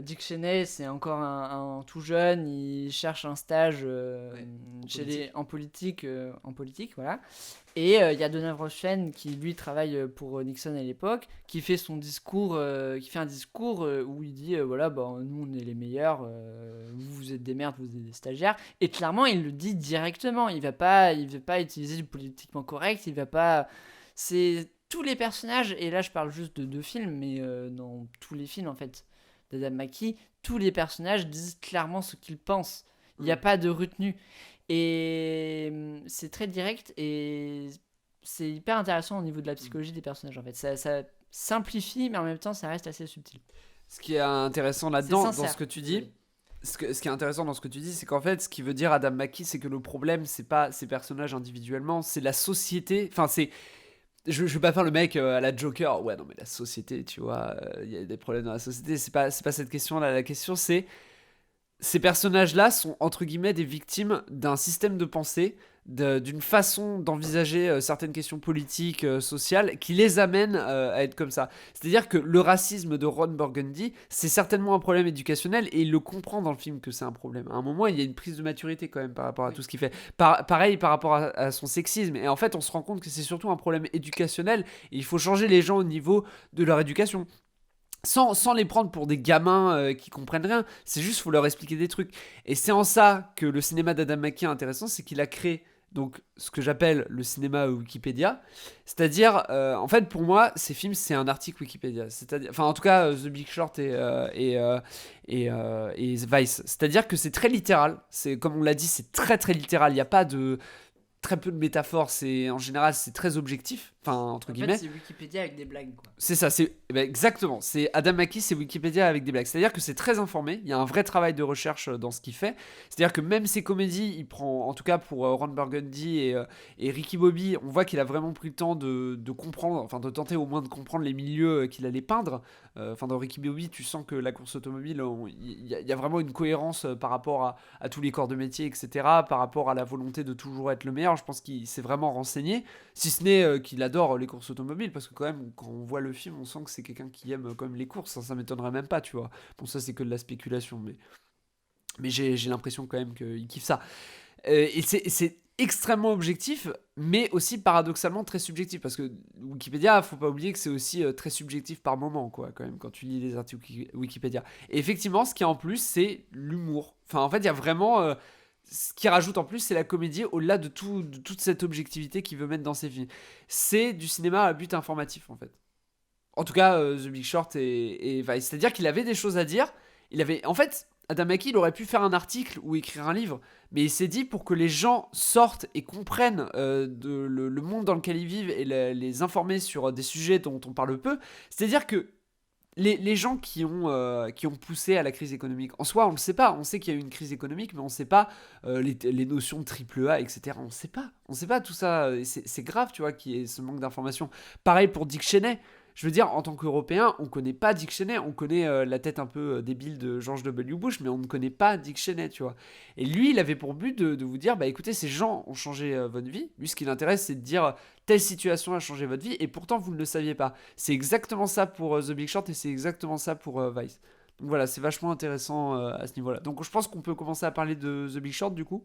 Dick Cheney, c'est encore un tout jeune, il cherche un stage en politique, voilà. Et il y a Donald Ruthven qui lui travaille pour Nixon à l'époque, qui fait son discours, un discours où il dit nous on est les meilleurs, vous êtes des merdes, vous êtes des stagiaires. Et clairement il le dit directement, il va pas utiliser du politiquement correct, il va pas. C'est tous les personnages, et là je parle juste de 2 films, mais dans tous les films en fait d'Adam Mackie, tous les personnages disent clairement ce qu'ils pensent. Il n'y a pas de retenue. Et c'est très direct et c'est hyper intéressant au niveau de la psychologie des personnages en fait. Ça simplifie, mais en même temps ça reste assez subtil. Ce qui est intéressant là-dedans, dans ce que tu dis, ce qui est intéressant dans ce que tu dis, c'est qu'en fait, ce qui veut dire Adam Mackie, c'est que le problème, c'est pas ces personnages individuellement, c'est la société. Enfin, c'est. Je vais pas faire le mec à la Joker. Ouais, non, mais la société, tu vois, il y a des problèmes dans la société. C'est pas cette question-là. La question, c'est. Ces personnages-là sont entre guillemets des victimes d'un système de pensée, d'une façon d'envisager certaines questions politiques, sociales, qui les amène à être comme ça. C'est-à-dire que le racisme de Ron Burgundy, c'est certainement un problème éducationnel, et il le comprend dans le film que c'est un problème. À un moment, il y a une prise de maturité quand même par rapport à tout ce qu'il fait. Pareil par rapport à son sexisme. Et en fait, on se rend compte que c'est surtout un problème éducationnel, et il faut changer les gens au niveau de leur éducation. Sans les prendre pour des gamins qui comprennent rien, c'est juste faut leur expliquer des trucs. Et c'est en ça que le cinéma d'Adam Mackie est intéressant, c'est qu'il a créé donc ce que j'appelle le cinéma Wikipédia, c'est-à-dire en fait pour moi ces films c'est un article Wikipédia, c'est-à-dire, enfin en tout cas The Big Short et Vice, c'est-à-dire que c'est très littéral, c'est comme on l'a dit, c'est très très littéral, il n'y a pas de très peu de métaphores, en général c'est très objectif, enfin entre guillemets. En fait, c'est Wikipédia avec des blagues, quoi. C'est ça, exactement. C'est Adam Mackie, c'est Wikipédia avec des blagues. C'est-à-dire que c'est très informé. Il y a un vrai travail de recherche dans ce qu'il fait. C'est-à-dire que même ses comédies, il prend, en tout cas pour Ron Burgundy et Ricky Bobby, on voit qu'il a vraiment pris le temps de comprendre, enfin de tenter au moins de comprendre les milieux qu'il allait peindre. Enfin dans Ricky Bobby, tu sens que la course automobile, il y a vraiment une cohérence par rapport à tous les corps de métier, etc. Par rapport à la volonté de toujours être le meilleur. Je pense qu'il s'est vraiment renseigné, si ce n'est qu'il adore les courses automobiles, parce que quand même quand on voit le film on sent que c'est quelqu'un qui aime quand même les courses, ça m'étonnerait même pas, tu vois. Bon, ça c'est que de la spéculation, mais j'ai l'impression quand même qu'il kiffe ça. Et extrêmement objectif, mais aussi paradoxalement très subjectif, parce que Wikipédia, faut pas oublier que c'est aussi très subjectif par moment, quoi, quand même, quand tu lis les articles Wikipédia. Et effectivement, ce qui y a en plus, c'est l'humour. Enfin, en fait, il y a vraiment... ce qui rajoute en plus, c'est la comédie, au-delà de toute cette objectivité qu'il veut mettre dans ses films. C'est du cinéma à but informatif, en fait. En tout cas, The Big Short et Vice. C'est-à-dire qu'il avait des choses à dire. Il avait... En fait, Adam McKay, il aurait pu faire un article ou écrire un livre, mais il s'est dit pour que les gens sortent et comprennent le monde dans lequel ils vivent et les informer sur des sujets dont on parle peu. C'est-à-dire que les gens qui ont poussé à la crise économique, en soi, on ne le sait pas. On sait qu'il y a eu une crise économique, mais on ne sait pas les notions de triple A, etc. On ne sait pas. On ne sait pas tout ça. Et c'est grave, tu vois, qu'il y ait ce manque d'information. Pareil pour Dick Cheney. Je veux dire, en tant qu'Européen, on connaît pas Dick Cheney, on connaît la tête un peu débile de George W. Bush, mais on ne connaît pas Dick Cheney, tu vois. Et lui, il avait pour but de vous dire, bah écoutez, ces gens ont changé votre vie. Lui, ce qui l'intéresse, c'est de dire, telle situation a changé votre vie, et pourtant, vous ne le saviez pas. C'est exactement ça pour The Big Short, et c'est exactement ça pour Vice. Donc voilà, c'est vachement intéressant à ce niveau-là. Donc je pense qu'on peut commencer à parler de The Big Short, du coup.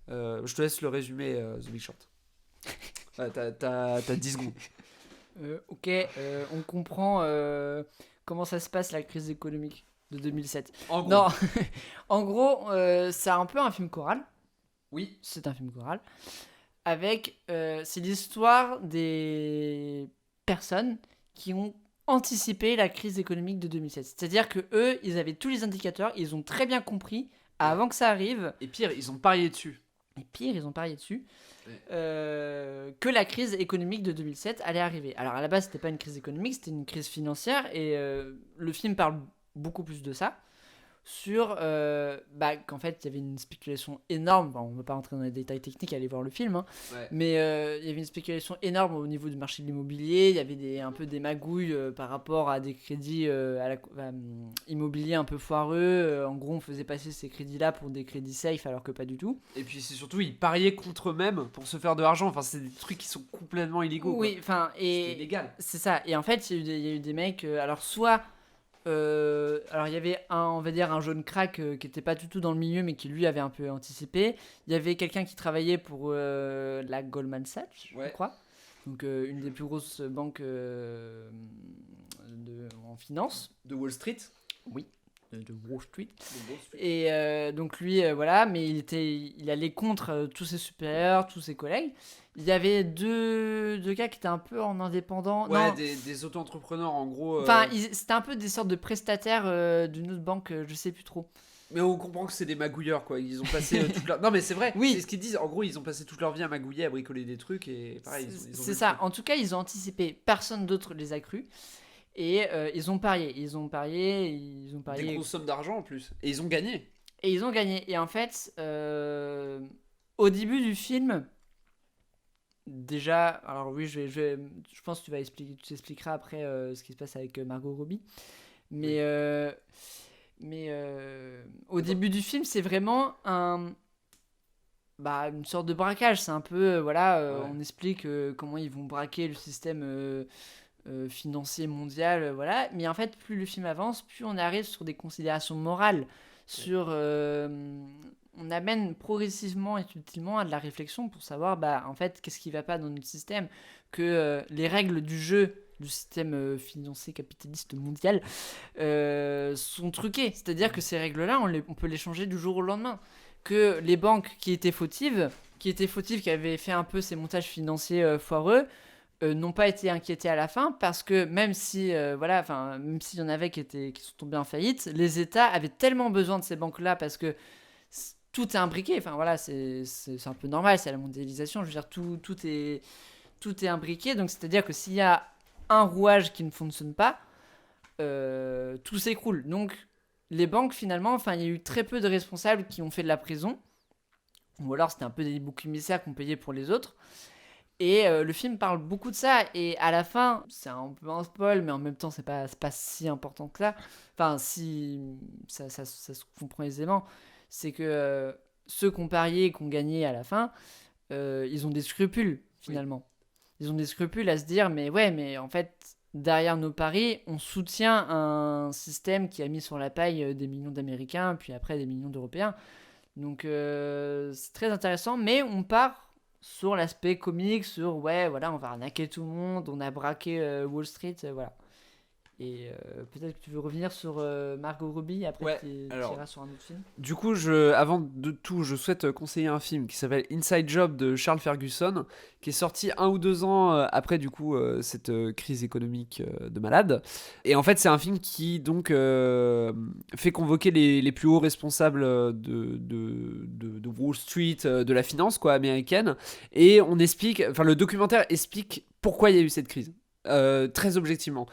Je te laisse le résumé, The Big Short. Ouais, t'as 10 secondes. Ok, on comprend comment ça se passe la crise économique de 2007. En gros. Non, en gros, c'est un peu un film choral. Oui. C'est un film choral. Avec, c'est l'histoire des personnes qui ont anticipé la crise économique de 2007. C'est-à-dire que eux, ils avaient tous les indicateurs, ils ont très bien compris avant que ça arrive. Et pire, ils ont parié dessus. Et pire, ils ont parié dessus. Que la crise économique de 2007 allait arriver. Alors à la base, c'était pas une crise économique, c'était une crise financière, et le film parle beaucoup plus de ça, sur qu'en fait il y avait une spéculation énorme. Bon, on ne va pas rentrer dans les détails techniques, allez voir le film, hein. Ouais. Mais il y avait une spéculation énorme au niveau du marché de l'immobilier. Il y avait un peu des magouilles par rapport à des crédits immobiliers un peu foireux. En gros, on faisait passer ces crédits là pour des crédits safe alors que pas du tout. Et puis c'est surtout, ils pariaient contre eux-mêmes pour se faire de l'argent. Enfin, c'est des trucs qui sont complètement illégaux. Oui, enfin, c'est illégal. C'est ça. Et en fait, il y a eu des mecs. Alors, soit. Alors, il y avait on va dire, un jeune crack qui était pas du tout dans le milieu, mais qui lui avait un peu anticipé. Il y avait quelqu'un qui travaillait pour la Goldman Sachs, je crois. Donc, une des plus grosses banques en finance. De Wall Street. Oui. De Wall Street. De Wall Street. Et donc lui, voilà, mais il allait contre tous ses supérieurs, tous ses collègues. Il y avait deux gars qui étaient un peu en indépendant. Ouais, Non. des auto-entrepreneurs en gros. Enfin, c'était un peu des sortes de prestataires d'une autre banque, je sais plus trop. Mais on comprend que c'est des magouilleurs, quoi. Ils ont passé toute leur... Non, mais c'est vrai. Oui. C'est ce qu'ils disent. En gros, ils ont passé toute leur vie à magouiller, à bricoler des trucs et pareil. Ils ont C'est ça. En tout cas, ils ont anticipé. Personne d'autre les a cru. Et ils ont parié. Ils ont parié. Des grosses sommes d'argent en plus. Et ils ont gagné. Et ils ont gagné. Et en fait, au début du film, déjà, alors oui, je pense que tu t'expliqueras après ce qui se passe avec Margot Robbie. Mais, au début du film, c'est vraiment une sorte de braquage. C'est un peu, on explique comment ils vont braquer le système financier mondial, voilà. Mais en fait, plus le film avance, plus on arrive sur des considérations morales, sur... on amène progressivement et subtilement à de la réflexion pour savoir, en fait, qu'est-ce qui va pas dans notre système, que les règles du jeu du système financier capitaliste mondial sont truquées. C'est-à-dire que ces règles-là, on peut les changer du jour au lendemain. Que les banques qui étaient fautives, qui avaient fait un peu ces montages financiers foireux, n'ont pas été inquiétés à la fin, parce que même si même s'il y en avait qui sont tombés en faillite, les États avaient tellement besoin de ces banques-là, parce que tout est imbriqué. Enfin voilà, c'est un peu normal, c'est la mondialisation. Je veux dire, tout est imbriqué. Donc c'est-à-dire que s'il y a un rouage qui ne fonctionne pas, tout s'écroule. Donc les banques, finalement, il y a eu très peu de responsables qui ont fait de la prison, ou alors c'était un peu des boucs émissaires qu'on payait pour les autres. Et le film parle beaucoup de ça, et à la fin, c'est un peu un spoil, mais en même temps c'est pas si important que ça. Enfin, si ça se comprend aisément, c'est que ceux qui ont parié et qui ont gagné à la fin, ils ont des scrupules, finalement. Oui. Ils ont des scrupules à se dire, mais en fait, derrière nos paris, on soutient un système qui a mis sur la paille des millions d'Américains, puis après des millions d'Européens. Donc c'est très intéressant, mais on part sur l'aspect comique, sur ouais, voilà, on va arnaquer tout le monde, on a braqué Wall Street, voilà. Et peut-être que tu veux revenir sur Margot Robbie, après Ouais, tu alors, iras sur un autre film. du coup, avant de tout, je souhaite conseiller un film qui s'appelle Inside Job de Charles Ferguson, qui est sorti 1 ou 2 ans après du coup cette crise économique de malade. Et en fait, c'est un film qui donc fait convoquer les plus hauts responsables de Wall Street, de la finance quoi américaine, et le documentaire explique pourquoi il y a eu cette crise, très objectivement.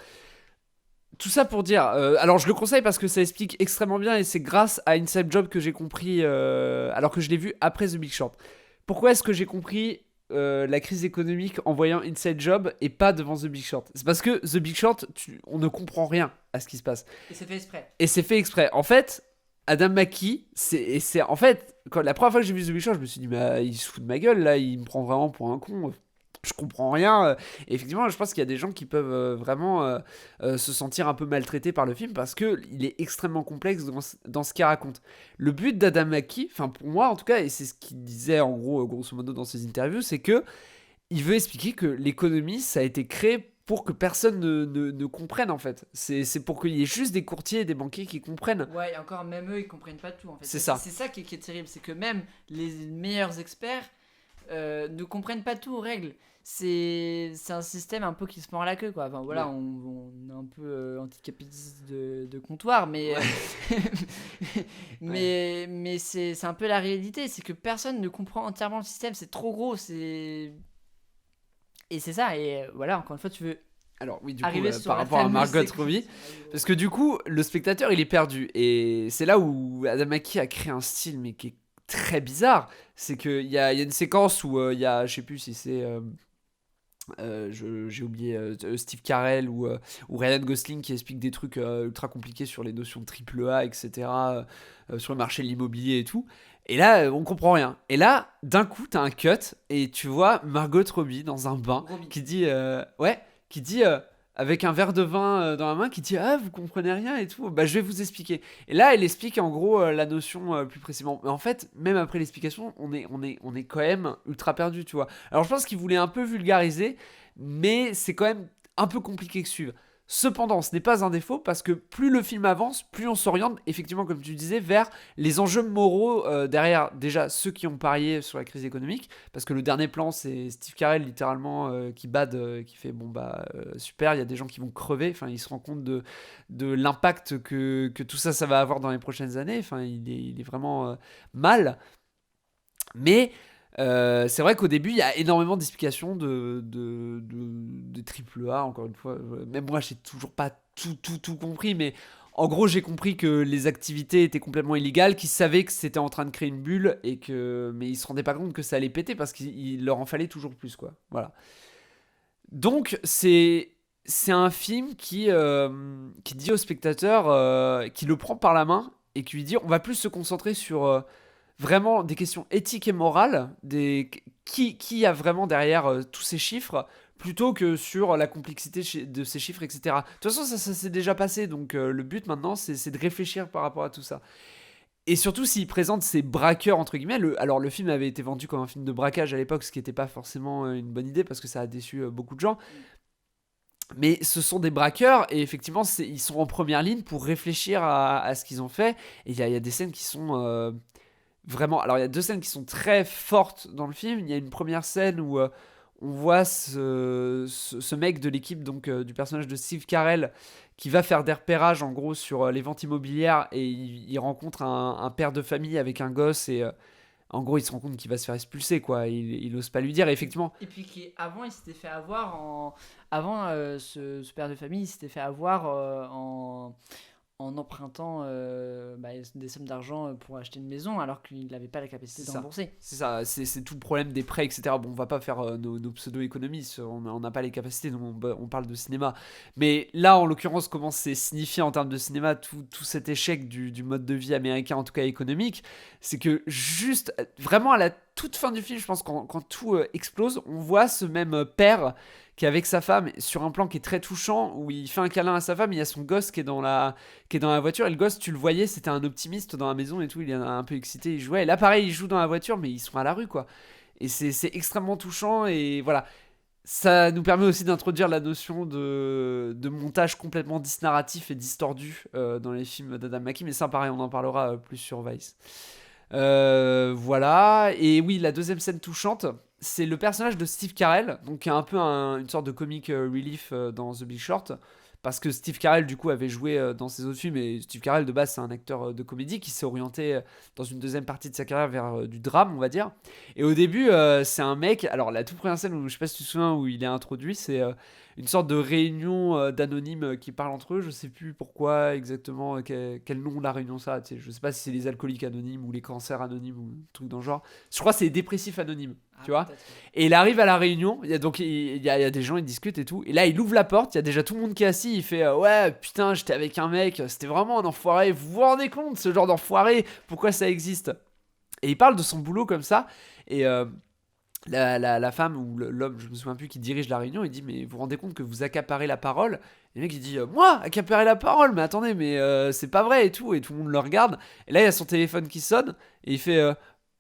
Tout ça pour dire, alors je le conseille parce que ça explique extrêmement bien et c'est grâce à Inside Job que j'ai compris, alors que je l'ai vu après The Big Short. Pourquoi est-ce que j'ai compris la crise économique en voyant Inside Job et pas devant The Big Short? C'est parce que The Big Short, on ne comprend rien à ce qui se passe. Et c'est fait exprès. Et c'est fait exprès. En fait, Adam McKay, en fait, la première fois que j'ai vu The Big Short, je me suis dit, mais il se fout de ma gueule là, il me prend vraiment pour un con. Je comprends rien. Et effectivement, je pense qu'il y a des gens qui peuvent vraiment se sentir un peu maltraités par le film parce que il est extrêmement complexe dans ce qu'il raconte. Le but d'Adam McKay, enfin pour moi en tout cas, et c'est ce qu'il disait en gros, grosso modo dans ses interviews, c'est que il veut expliquer que l'économie, ça a été créé pour que personne ne comprenne en fait. C'est pour qu'il y ait juste des courtiers et des banquiers qui comprennent. Ouais, et encore même eux, ils comprennent pas tout en fait. C'est ça. C'est ça qui est terrible, c'est que même les meilleurs experts ne comprennent pas tout aux règles. C'est un système un peu qui se mord la queue quoi. Enfin voilà, Ouais. on est un peu anticapitaliste de comptoir, mais mais c'est un peu la réalité, c'est que personne ne comprend entièrement le système, c'est trop gros, et c'est ça, et voilà, encore une fois, tu veux Alors oui, du coup, arriver sur par la rapport à fameuse Margot séquence. Robbie, parce que du coup, le spectateur, il est perdu. Et c'est là où Adam McKay a créé un style, mais qui est très bizarre. C'est qu'il y a une séquence où il y a, je sais plus si c'est... j'ai oublié Steve Carell ou Ryan Gosling qui explique des trucs ultra compliqués sur les notions de triple A, etc., sur le marché de l'immobilier et tout. Et là, on comprend rien. Et là, d'un coup, t'as un cut et tu vois Margot Robbie dans un bain Robbie. qui dit, avec un verre de vin dans la main, qui dit ah vous comprenez rien et tout. Bah je vais vous expliquer. Et là, elle explique en gros la notion plus précisément. Mais en fait, même après l'explication, on est quand même ultra perdu, tu vois. Alors je pense qu'il voulait un peu vulgariser, mais c'est quand même un peu compliqué de suivre. Cependant, ce n'est pas un défaut parce que plus le film avance, plus on s'oriente, effectivement, comme tu disais, vers les enjeux moraux derrière déjà ceux qui ont parié sur la crise économique. Parce que le dernier plan, c'est Steve Carell littéralement qui bade, qui fait bon bah super, il y a des gens qui vont crever. Enfin, il se rend compte de l'impact que tout ça, ça va avoir dans les prochaines années. Enfin, il est vraiment mal. Mais c'est vrai qu'au début, il y a énormément d'explications de triple A, encore une fois. Même moi, j'ai toujours pas tout compris, mais en gros, j'ai compris que les activités étaient complètement illégales, qu'ils savaient que c'était en train de créer une bulle, mais ils se rendaient pas compte que ça allait péter parce qu'il leur en fallait toujours plus, quoi. Voilà. Donc, c'est un film qui dit au spectateur, qui le prend par la main et qui lui dit on va plus se concentrer sur vraiment des questions éthiques et morales, qui a vraiment derrière tous ces chiffres, plutôt que sur la complexité de ces chiffres, etc. De toute façon, ça s'est déjà passé, donc le but maintenant, c'est de réfléchir par rapport à tout ça. Et surtout s'il présente ces braqueurs, entre guillemets, alors le film avait été vendu comme un film de braquage à l'époque, ce qui n'était pas forcément une bonne idée, parce que ça a déçu beaucoup de gens. Mais ce sont des braqueurs et effectivement ils sont en première ligne pour réfléchir à ce qu'ils ont fait. Et il y a des scènes qui sont vraiment... Alors il y a deux scènes qui sont très fortes dans le film. Il y a une première scène où on voit ce mec de l'équipe donc du personnage de Steve Carell qui va faire des repérages en gros sur les ventes immobilières et il rencontre un père de famille avec un gosse et en gros il se rend compte qu'il va se faire expulser quoi. Il ose pas lui dire et effectivement... Et puis avant, il s'était fait avoir avant ce père de famille, il s'était fait avoir en empruntant des sommes d'argent pour acheter une maison alors qu'il n'avait pas la capacité C'est de ça. rembourser. C'est ça, c'est tout le problème des prêts, etc. Bon, on va pas faire nos pseudo-économies, on n'a pas les capacités, donc on parle de cinéma. Mais là, en l'occurrence, comment c'est signifié en termes de cinéma, tout cet échec du mode de vie américain, en tout cas économique, c'est que juste, vraiment à la toute fin du film, je pense, quand tout explose, on voit ce même père qui est avec sa femme sur un plan qui est très touchant, où il fait un câlin à sa femme, il y a son gosse qui est dans la voiture, et le gosse, tu le voyais, c'était un optimiste dans la maison et tout, il est un peu excité, il jouait, et là pareil, il joue dans la voiture, mais ils sont à la rue, quoi. Et c'est extrêmement touchant, et voilà. Ça nous permet aussi d'introduire la notion de montage complètement disnarratif et distordu dans les films d'Adam McKay, mais ça pareil, on en parlera plus sur Vice. Voilà, et oui, la deuxième scène touchante, c'est le personnage de Steve Carell, donc qui est un peu une sorte de comic relief dans The Big Short, parce que Steve Carell du coup avait joué dans ses autres films, et Steve Carell de base c'est un acteur de comédie qui s'est orienté dans une deuxième partie de sa carrière vers du drame, on va dire. Et au début, c'est un mec, alors la toute première scène où je sais pas si tu te souviens où il est introduit, c'est une sorte de réunion d'anonymes qui parlent entre eux, je sais plus pourquoi exactement, quel nom la réunion ça, tu sais, je sais pas si c'est les alcooliques anonymes ou les cancers anonymes ou un truc dans le genre. Je crois que c'est les dépressifs anonymes, tu vois. Et il arrive à la réunion, il y a des gens, ils discutent et tout, et là il ouvre la porte, il y a déjà tout le monde qui est assis, il fait ouais putain j'étais avec un mec, c'était vraiment un enfoiré, vous vous rendez compte ce genre d'enfoiré, pourquoi ça existe? Et il parle de son boulot comme ça, et la femme ou l'homme, je me souviens plus, qui dirige la réunion, il dit mais vous vous rendez compte que vous accaparez la parole? Et le mec il dit moi accaparer la parole, mais attendez, mais c'est pas vrai et tout le monde le regarde, et là il y a son téléphone qui sonne, et il fait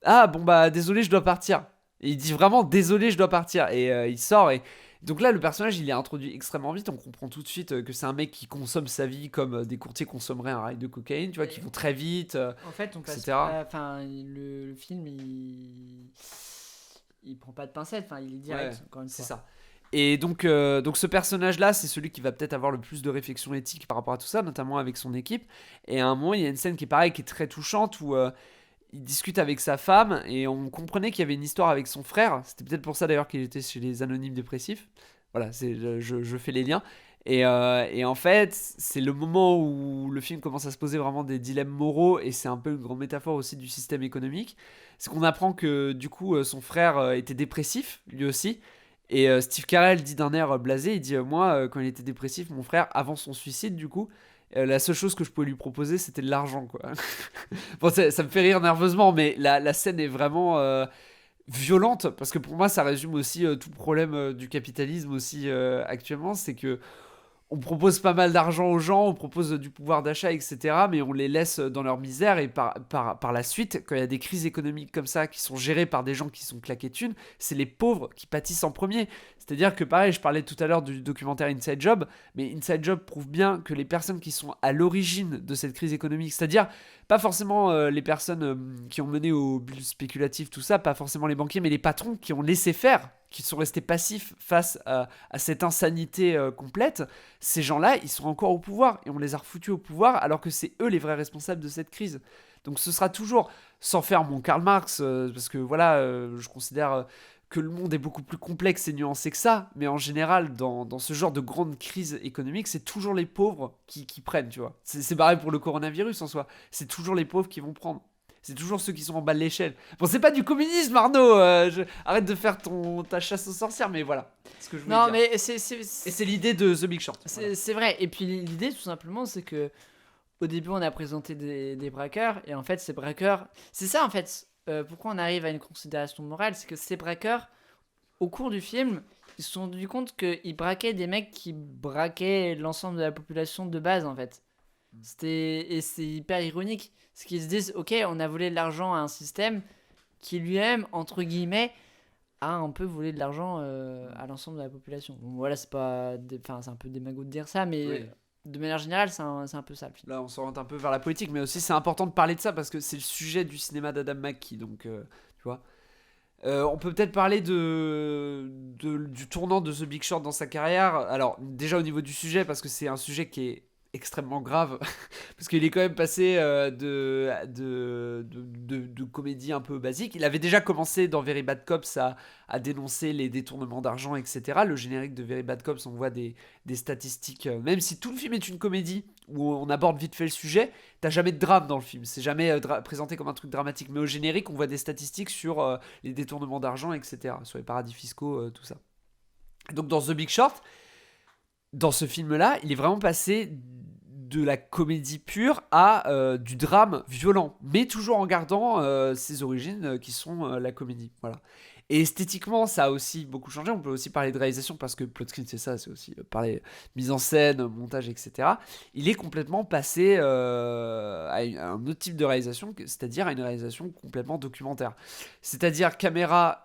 ah bon bah désolé je dois partir. Et il dit vraiment désolé je dois partir, et il sort, et donc là le personnage il est introduit extrêmement vite, on comprend tout de suite que c'est un mec qui consomme sa vie comme des courtiers consommeraient un rail de cocaïne, tu vois, qui vont très vite, En fait, on passe etc. enfin le film il prend pas de pincettes, enfin il est direct, Ouais, encore une c'est fois. ça. Et donc ce personnage-là, c'est celui qui va peut-être avoir le plus de réflexion éthique par rapport à tout ça, notamment avec son équipe. Et à un moment, il y a une scène qui est pareil, qui est très touchante, où il discute avec sa femme, et on comprenait qu'il y avait une histoire avec son frère. C'était peut-être pour ça d'ailleurs qu'il était chez les anonymes dépressifs. Voilà, je fais les liens. Et en fait, c'est le moment où le film commence à se poser vraiment des dilemmes moraux, et c'est un peu une grande métaphore aussi du système économique. C'est qu'on apprend que du coup, son frère était dépressif, lui aussi. Et Steve Carell dit d'un air blasé, il dit moi, quand il était dépressif, mon frère, avant son suicide, du coup, la seule chose que je pouvais lui proposer, c'était de l'argent, quoi. Bon, ça me fait rire nerveusement, mais la scène est vraiment violente, parce que pour moi, ça résume aussi tout le problème du capitalisme aussi actuellement, c'est que on propose pas mal d'argent aux gens, on propose du pouvoir d'achat, etc. Mais on les laisse dans leur misère, et par la suite, quand il y a des crises économiques comme ça qui sont gérées par des gens qui sont claqués de thunes, c'est les pauvres qui pâtissent en premier. C'est-à-dire que pareil, je parlais tout à l'heure du documentaire Inside Job, mais Inside Job prouve bien que les personnes qui sont à l'origine de cette crise économique, c'est-à-dire pas forcément les personnes qui ont mené au bulles spéculatif, tout ça, pas forcément les banquiers, mais les patrons qui ont laissé faire, qui sont restés passifs face à cette insanité complète, ces gens-là, ils sont encore au pouvoir, et on les a refoutus au pouvoir alors que c'est eux les vrais responsables de cette crise. Donc ce sera toujours, sans faire mon Karl Marx, parce que voilà, je considère que le monde est beaucoup plus complexe et nuancé que ça, mais en général, dans ce genre de grande crise économique, c'est toujours les pauvres qui prennent, tu vois. C'est pareil pour le coronavirus en soi, c'est toujours les pauvres qui vont prendre. C'est toujours ceux qui sont en bas de l'échelle. Bon, c'est pas du communisme, Arnaud. Arrête de faire ta chasse aux sorcières, mais voilà. C'est ce que je voulais Non, dire. mais Et c'est l'idée de The Big Short. Voilà. c'est vrai. Et puis l'idée, tout simplement, c'est que au début, on a présenté des braqueurs, et en fait, ces braqueurs, c'est ça en fait. Pourquoi on arrive à une considération morale, c'est que ces braqueurs, au cours du film, ils se sont rendus compte qu'ils braquaient des mecs qui braquaient l'ensemble de la population de base en fait. Et c'est hyper ironique. Ce qu'ils se disent, ok, on a volé de l'argent à un système qui lui-même, entre guillemets, a un peu volé de l'argent à l'ensemble de la population. Bon, voilà, c'est pas, enfin, c'est un peu démago de dire ça, mais Oui. de manière générale, c'est un peu ça le film. Là, on s'oriente un peu vers la politique, mais aussi c'est important de parler de ça parce que c'est le sujet du cinéma d'Adam McKay, donc tu vois. On peut peut-être parler du tournant de The Big Short dans sa carrière. Alors, déjà au niveau du sujet, parce que c'est un sujet qui est extrêmement grave, parce qu'il est quand même passé de comédie un peu basique. Il avait déjà commencé dans Very Bad Cops à dénoncer les détournements d'argent, etc. Le générique de Very Bad Cops, on voit des statistiques, même si tout le film est une comédie, où on aborde vite fait le sujet, t'as jamais de drame dans le film, c'est jamais présenté comme un truc dramatique, mais au générique, on voit des statistiques sur les détournements d'argent, etc., sur les paradis fiscaux, tout ça. Donc dans The Big Short, dans ce film-là, il est vraiment passé de la comédie pure à du drame violent, mais toujours en gardant ses origines qui sont la comédie. Voilà. Et esthétiquement, ça a aussi beaucoup changé. On peut aussi parler de réalisation parce que Plot Screen, c'est ça, c'est aussi parler mise en scène, montage, etc. Il est complètement passé à un autre type de réalisation, c'est-à-dire à une réalisation complètement documentaire. C'est-à-dire caméra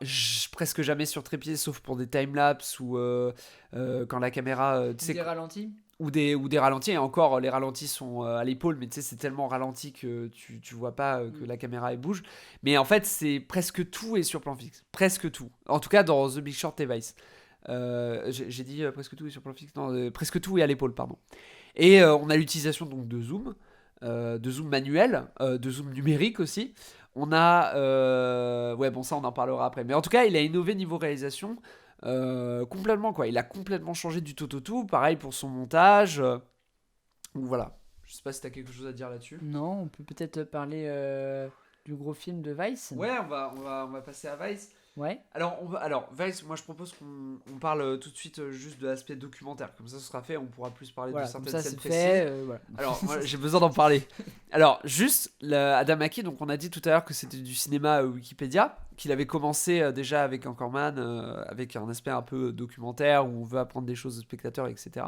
presque jamais sur trépied, sauf pour des timelapses ou quand la caméra, tu sais, Des ralentis. ou des ralentis, et encore les ralentis sont à l'épaule, mais tu sais c'est tellement ralenti que tu vois pas que la caméra elle bouge, mais en fait c'est presque tout est sur plan fixe, presque tout, en tout cas dans The Big Short et Vice. J'ai dit presque tout est sur plan fixe, non, presque tout est à l'épaule, pardon. Et on a l'utilisation donc de zoom manuel, de zoom numérique aussi. On a ouais bon ça on en parlera après, mais en tout cas il a innové niveau réalisation complètement quoi. Il a complètement changé du tout au tout. Pareil pour son montage. Donc voilà. Je sais pas si t'as quelque chose à dire là-dessus. Non, on peut peut-être parler du gros film de Vice. Ouais, on va passer à Vice. Ouais. Alors Vice, moi je propose qu'on parle tout de suite juste de l'aspect documentaire. Comme ça, ce sera fait. On pourra plus parler Voilà, de comme certaines ça scènes c'est précises. fait. Voilà. Alors, moi, j'ai besoin d'en parler. Alors, juste, Adam McKay, donc on a dit tout à l'heure que c'était du cinéma Wikipédia, qu'il avait commencé déjà avec Anchorman, avec un aspect un peu documentaire où on veut apprendre des choses aux spectateurs, etc.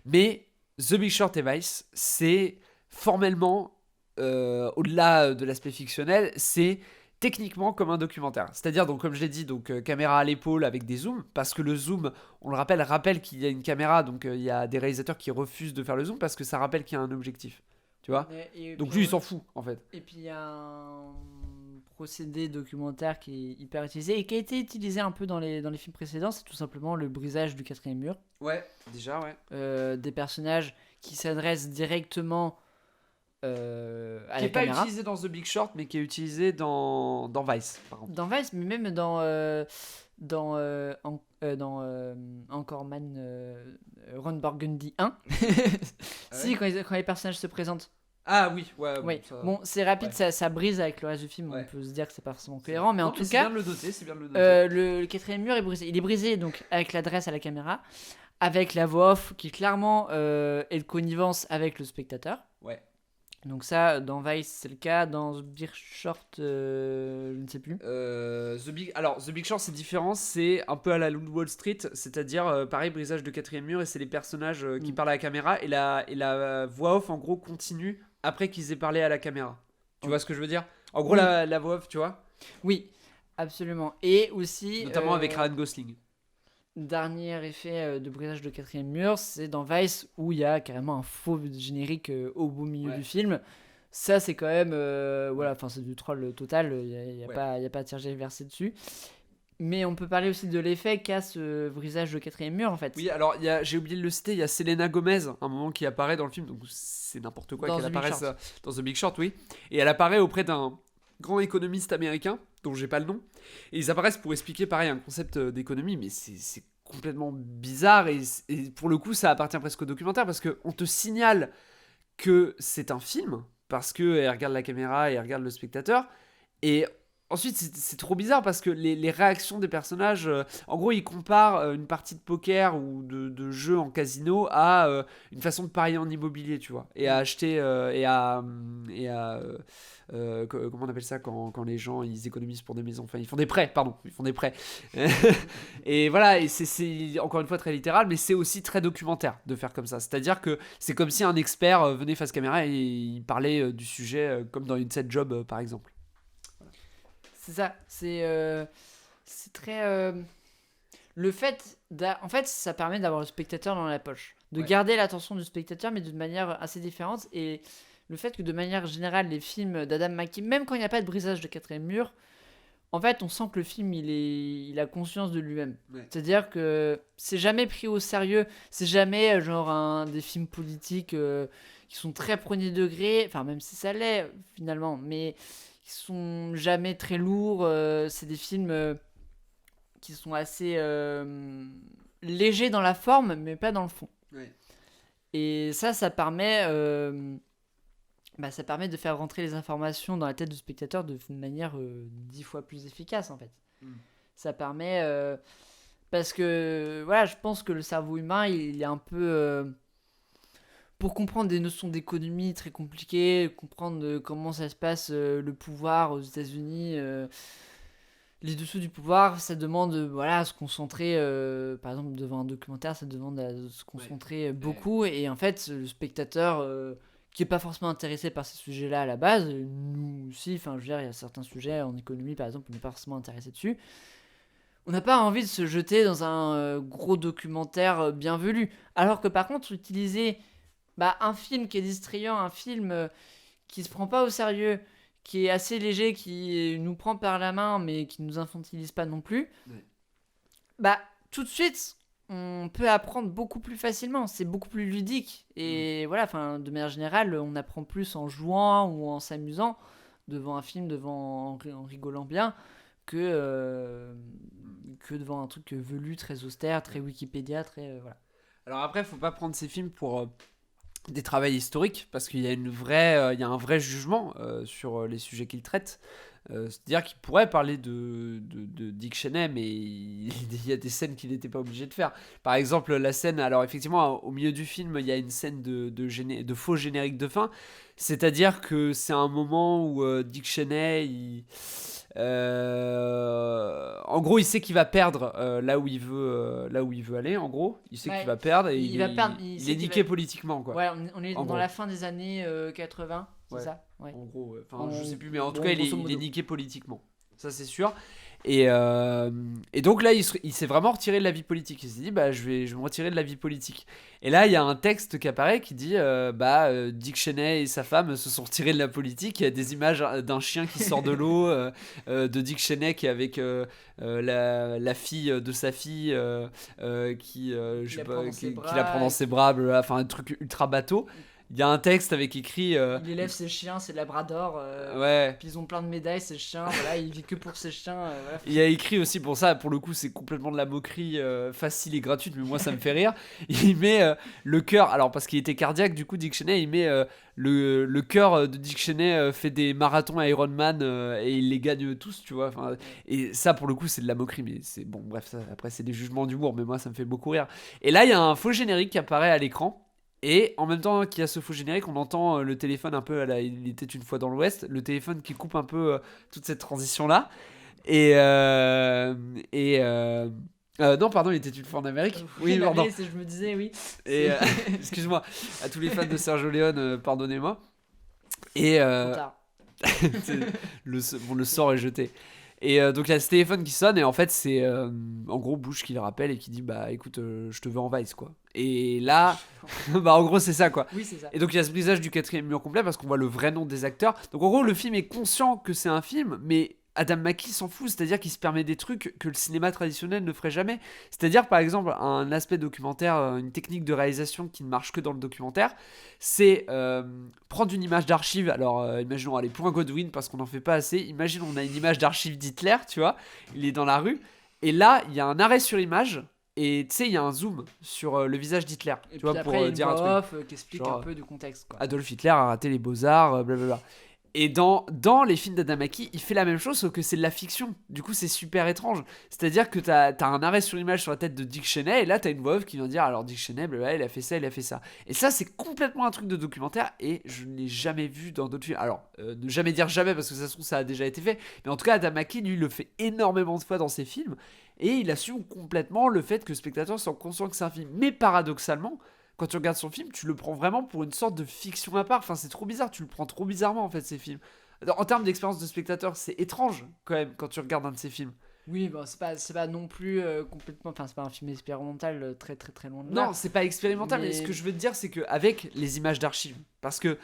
Mais The Big Short et Vice, c'est formellement, au-delà de l'aspect fictionnel, c'est techniquement comme un documentaire. C'est-à-dire, donc, comme je l'ai dit, donc, caméra à l'épaule avec des zooms, parce que le zoom, on le rappelle qu'il y a une caméra, donc il y a des réalisateurs qui refusent de faire le zoom parce que ça rappelle qu'il y a un objectif. Tu vois. Et Donc puis, lui, il s'en fout, en fait. Et puis il y a un procédé documentaire qui est hyper utilisé et qui a été utilisé un peu dans les films précédents, c'est tout simplement le brisage du quatrième mur. Ouais, déjà, ouais. Des personnages qui s'adressent directement à Qui la n'est pas caméra. utilisé dans The Big Short, mais qui est utilisé dans Vice, par exemple. Dans Vice, mais même dans Anchorman Ron Burgundy 1. Si, ouais. quand les personnages se présentent. Ah oui, ouais. Oui. Ça... Bon, c'est rapide, ouais. ça brise avec le reste du film. Ouais. On peut se dire que c'est pas forcément cohérent, mais non, en tout c'est cas, bien de le noter, c'est bien de le noter. le quatrième mur est brisé. Il est brisé donc avec l'adresse à la caméra, avec la voix off qui clairement est de connivence avec le spectateur. Ouais. Donc ça, dans Vice, c'est le cas. Dans The Big Short, je ne sais plus. The Big Short, c'est différent. C'est un peu à la Wall Street, c'est-à-dire, pareil, brisage de quatrième mur, et c'est les personnages qui parlent à la caméra, et la voix off, en gros, continue après qu'ils aient parlé à la caméra. Tu vois ce que je veux dire? En gros, Oui. la voix off, tu vois? Oui, absolument. Et aussi... Notamment avec Ryan Gosling. Dernier effet de brisage de quatrième mur, c'est dans Vice où il y a carrément un faux générique au beau milieu du film. Ça, c'est quand même. Voilà, enfin, c'est du troll total, il n'y a pas à tergiverser dessus. Mais on peut parler aussi de l'effet qu'a ce brisage de quatrième mur en fait. Oui, alors j'ai oublié de le citer, il y a Selena Gomez, un moment qui apparaît dans le film, donc c'est n'importe quoi qu'elle apparaisse dans The Big Short, oui. Et elle apparaît auprès d'un grand économiste américain, dont j'ai pas le nom. Et ils apparaissent pour expliquer pareil un concept d'économie, mais c'est complètement bizarre, et pour le coup ça appartient presque au documentaire, parce qu'on te signale que c'est un film, parce qu'elle regarde la caméra et elle regarde le spectateur, et ensuite c'est trop bizarre parce que les réactions des personnages, en gros ils comparent une partie de poker ou de jeu en casino à une façon de parier en immobilier, tu vois, et à acheter comment on appelle ça quand les gens ils économisent pour des maisons, enfin ils font des prêts, et voilà, et c'est encore une fois très littéral, mais c'est aussi très documentaire de faire comme ça, c'est-à-dire que c'est comme si un expert venait face caméra et il parlait du sujet comme dans Inside Job par exemple. C'est ça, c'est très... Le fait, en fait, ça permet d'avoir le spectateur dans la poche, de garder l'attention du spectateur, mais d'une manière assez différente. Et le fait que de manière générale, les films d'Adam McKay, même quand il n'y a pas de brisage de quatrième mur, en fait, on sent que le film, il a conscience de lui-même. Ouais. C'est-à-dire que c'est jamais pris au sérieux, c'est jamais genre des films politiques qui sont très premier degré, enfin même si ça l'est finalement, mais qui sont jamais très lourds. C'est des films qui sont assez légers dans la forme, mais pas dans le fond. Ouais. Et ça permet, ça permet de faire rentrer les informations dans la tête du spectateur de manière 10 fois plus efficace, en fait. Ça permet... parce que, voilà, je pense que le cerveau humain, il est un peu... pour comprendre des notions d'économie très compliquées, comprendre comment ça se passe, le pouvoir aux États-Unis, les dessous du pouvoir, ça demande voilà, à se concentrer, par exemple devant un documentaire, ça demande à se concentrer beaucoup, et en fait le spectateur qui est pas forcément intéressé par ces sujets-là à la base, nous aussi, enfin je veux dire, il y a certains sujets en économie par exemple, on n'est pas forcément intéressé dessus, on n'a pas envie de se jeter dans un gros documentaire bien velu, alors que par contre utiliser un film qui est distrayant, un film qui se prend pas au sérieux, qui est assez léger, qui nous prend par la main, mais qui nous infantilise pas non plus, tout de suite, on peut apprendre beaucoup plus facilement. C'est beaucoup plus ludique. Et voilà, de manière générale, on apprend plus en jouant ou en s'amusant devant un film, en rigolant bien, que devant un truc velu, très austère, très Wikipédia, très... voilà. Alors après, faut pas prendre ces films pour des travaux historiques, parce qu'il y a il y a un vrai jugement sur les sujets qu'ils traitent. C'est-à-dire qu'il pourrait parler de Dick Cheney, mais il y a des scènes qu'il n'était pas obligé de faire. Par exemple, la scène, alors effectivement, au milieu du film, il y a une scène de faux générique de fin. C'est-à-dire que c'est un moment où Dick Cheney, en gros, il sait qu'il va perdre là où il veut aller. En gros, il sait qu'il va perdre et il est niqué politiquement, quoi. Ouais, on est En dans gros. la fin des années 80, c'est ça. Ouais. En gros, je sais plus, mais en tout bon, cas, grosso il modo. est niqué politiquement. Ça, c'est sûr. Et donc là, il s'est vraiment retiré de la vie politique. Il s'est dit, je vais me retirer de la vie politique. Et là, il y a un texte qui apparaît qui dit, Dick Cheney et sa femme se sont retirés de la politique. Il y a des images d'un chien qui sort de l'eau, de Dick Cheney qui est avec la fille de sa fille, qui la prend dans ses bras, enfin un truc ultra bateau. Il y a un texte avec écrit. Il élève ses chiens, c'est Labrador. Ouais. Puis ils ont plein de médailles, ces chiens. Voilà, il vit que pour ses chiens. Voilà. Il y a écrit aussi pour ça, pour le coup, c'est complètement de la moquerie facile et gratuite, mais moi ça me fait rire. Il met le cœur, alors parce qu'il était cardiaque, du coup, Dick Cheney, il met le cœur de Dick Cheney fait des marathons Ironman et il les gagne tous, tu vois. Et ça, pour le coup, c'est de la moquerie, mais c'est bon, bref, ça, après, c'est des jugements d'humour, mais moi ça me fait beaucoup rire. Et là, il y a un faux générique qui apparaît à l'écran. Et en même temps qu'il y a ce faux générique, on entend le téléphone un peu à Il était une fois dans l'Ouest, le téléphone qui coupe un peu toute cette transition-là. Non, pardon, il était une fois en Amérique. Oui, pardon. Je me disais, oui. Et excuse-moi, à tous les fans de Sergio Leone, pardonnez-moi. Et trop tard. le sort est jeté. Et donc il y a ce téléphone qui sonne et en fait c'est en gros Bush qui le rappelle et qui dit écoute je te veux en Vice quoi. Et là en gros c'est ça quoi. Oui, c'est ça. Et donc il y a ce brisage du quatrième mur complet parce qu'on voit le vrai nom des acteurs. Donc en gros le film est conscient que c'est un film mais Adam McKay s'en fout, c'est-à-dire qu'il se permet des trucs que le cinéma traditionnel ne ferait jamais. C'est-à-dire par exemple un aspect documentaire, une technique de réalisation qui ne marche que dans le documentaire, c'est prendre une image d'archive. Alors imaginons, allez, pour un Godwin parce qu'on n'en fait pas assez, imaginons on a une image d'archive d'Hitler, tu vois, il est dans la rue, et là il y a un arrêt sur image, et tu sais il y a un zoom sur le visage d'Hitler, et tu vois, après, pour dire un truc. off qui explique genre, un peu du contexte quoi. Adolf Hitler a raté les beaux-arts, blablabla. Et dans les films d'Adam McKay, il fait la même chose, sauf que c'est de la fiction. Du coup, c'est super étrange. C'est-à-dire que t'as un arrêt sur l'image sur la tête de Dick Cheney, et là, t'as une voix off qui vient dire alors Dick Cheney, blablabla, il a fait ça, il a fait ça. Et ça, c'est complètement un truc de documentaire, et je ne l'ai jamais vu dans d'autres films. Alors, ne jamais dire jamais, parce que ça se trouve, ça a déjà été fait. Mais en tout cas, Adam McKay, lui, le fait énormément de fois dans ses films, et il assume complètement le fait que le spectateur soit conscient que c'est un film. Mais paradoxalement, quand tu regardes son film, tu le prends vraiment pour une sorte de fiction à part. Enfin, c'est trop bizarre, tu le prends trop bizarrement en fait, ces films. En termes d'expérience de spectateur, c'est étrange quand même quand tu regardes un de ces films. Oui, c'est pas non plus complètement. Enfin, c'est pas un film expérimental très très très loin de là. Non, c'est pas expérimental, mais ce que je veux te dire, c'est qu'avec les images d'archives, parce que.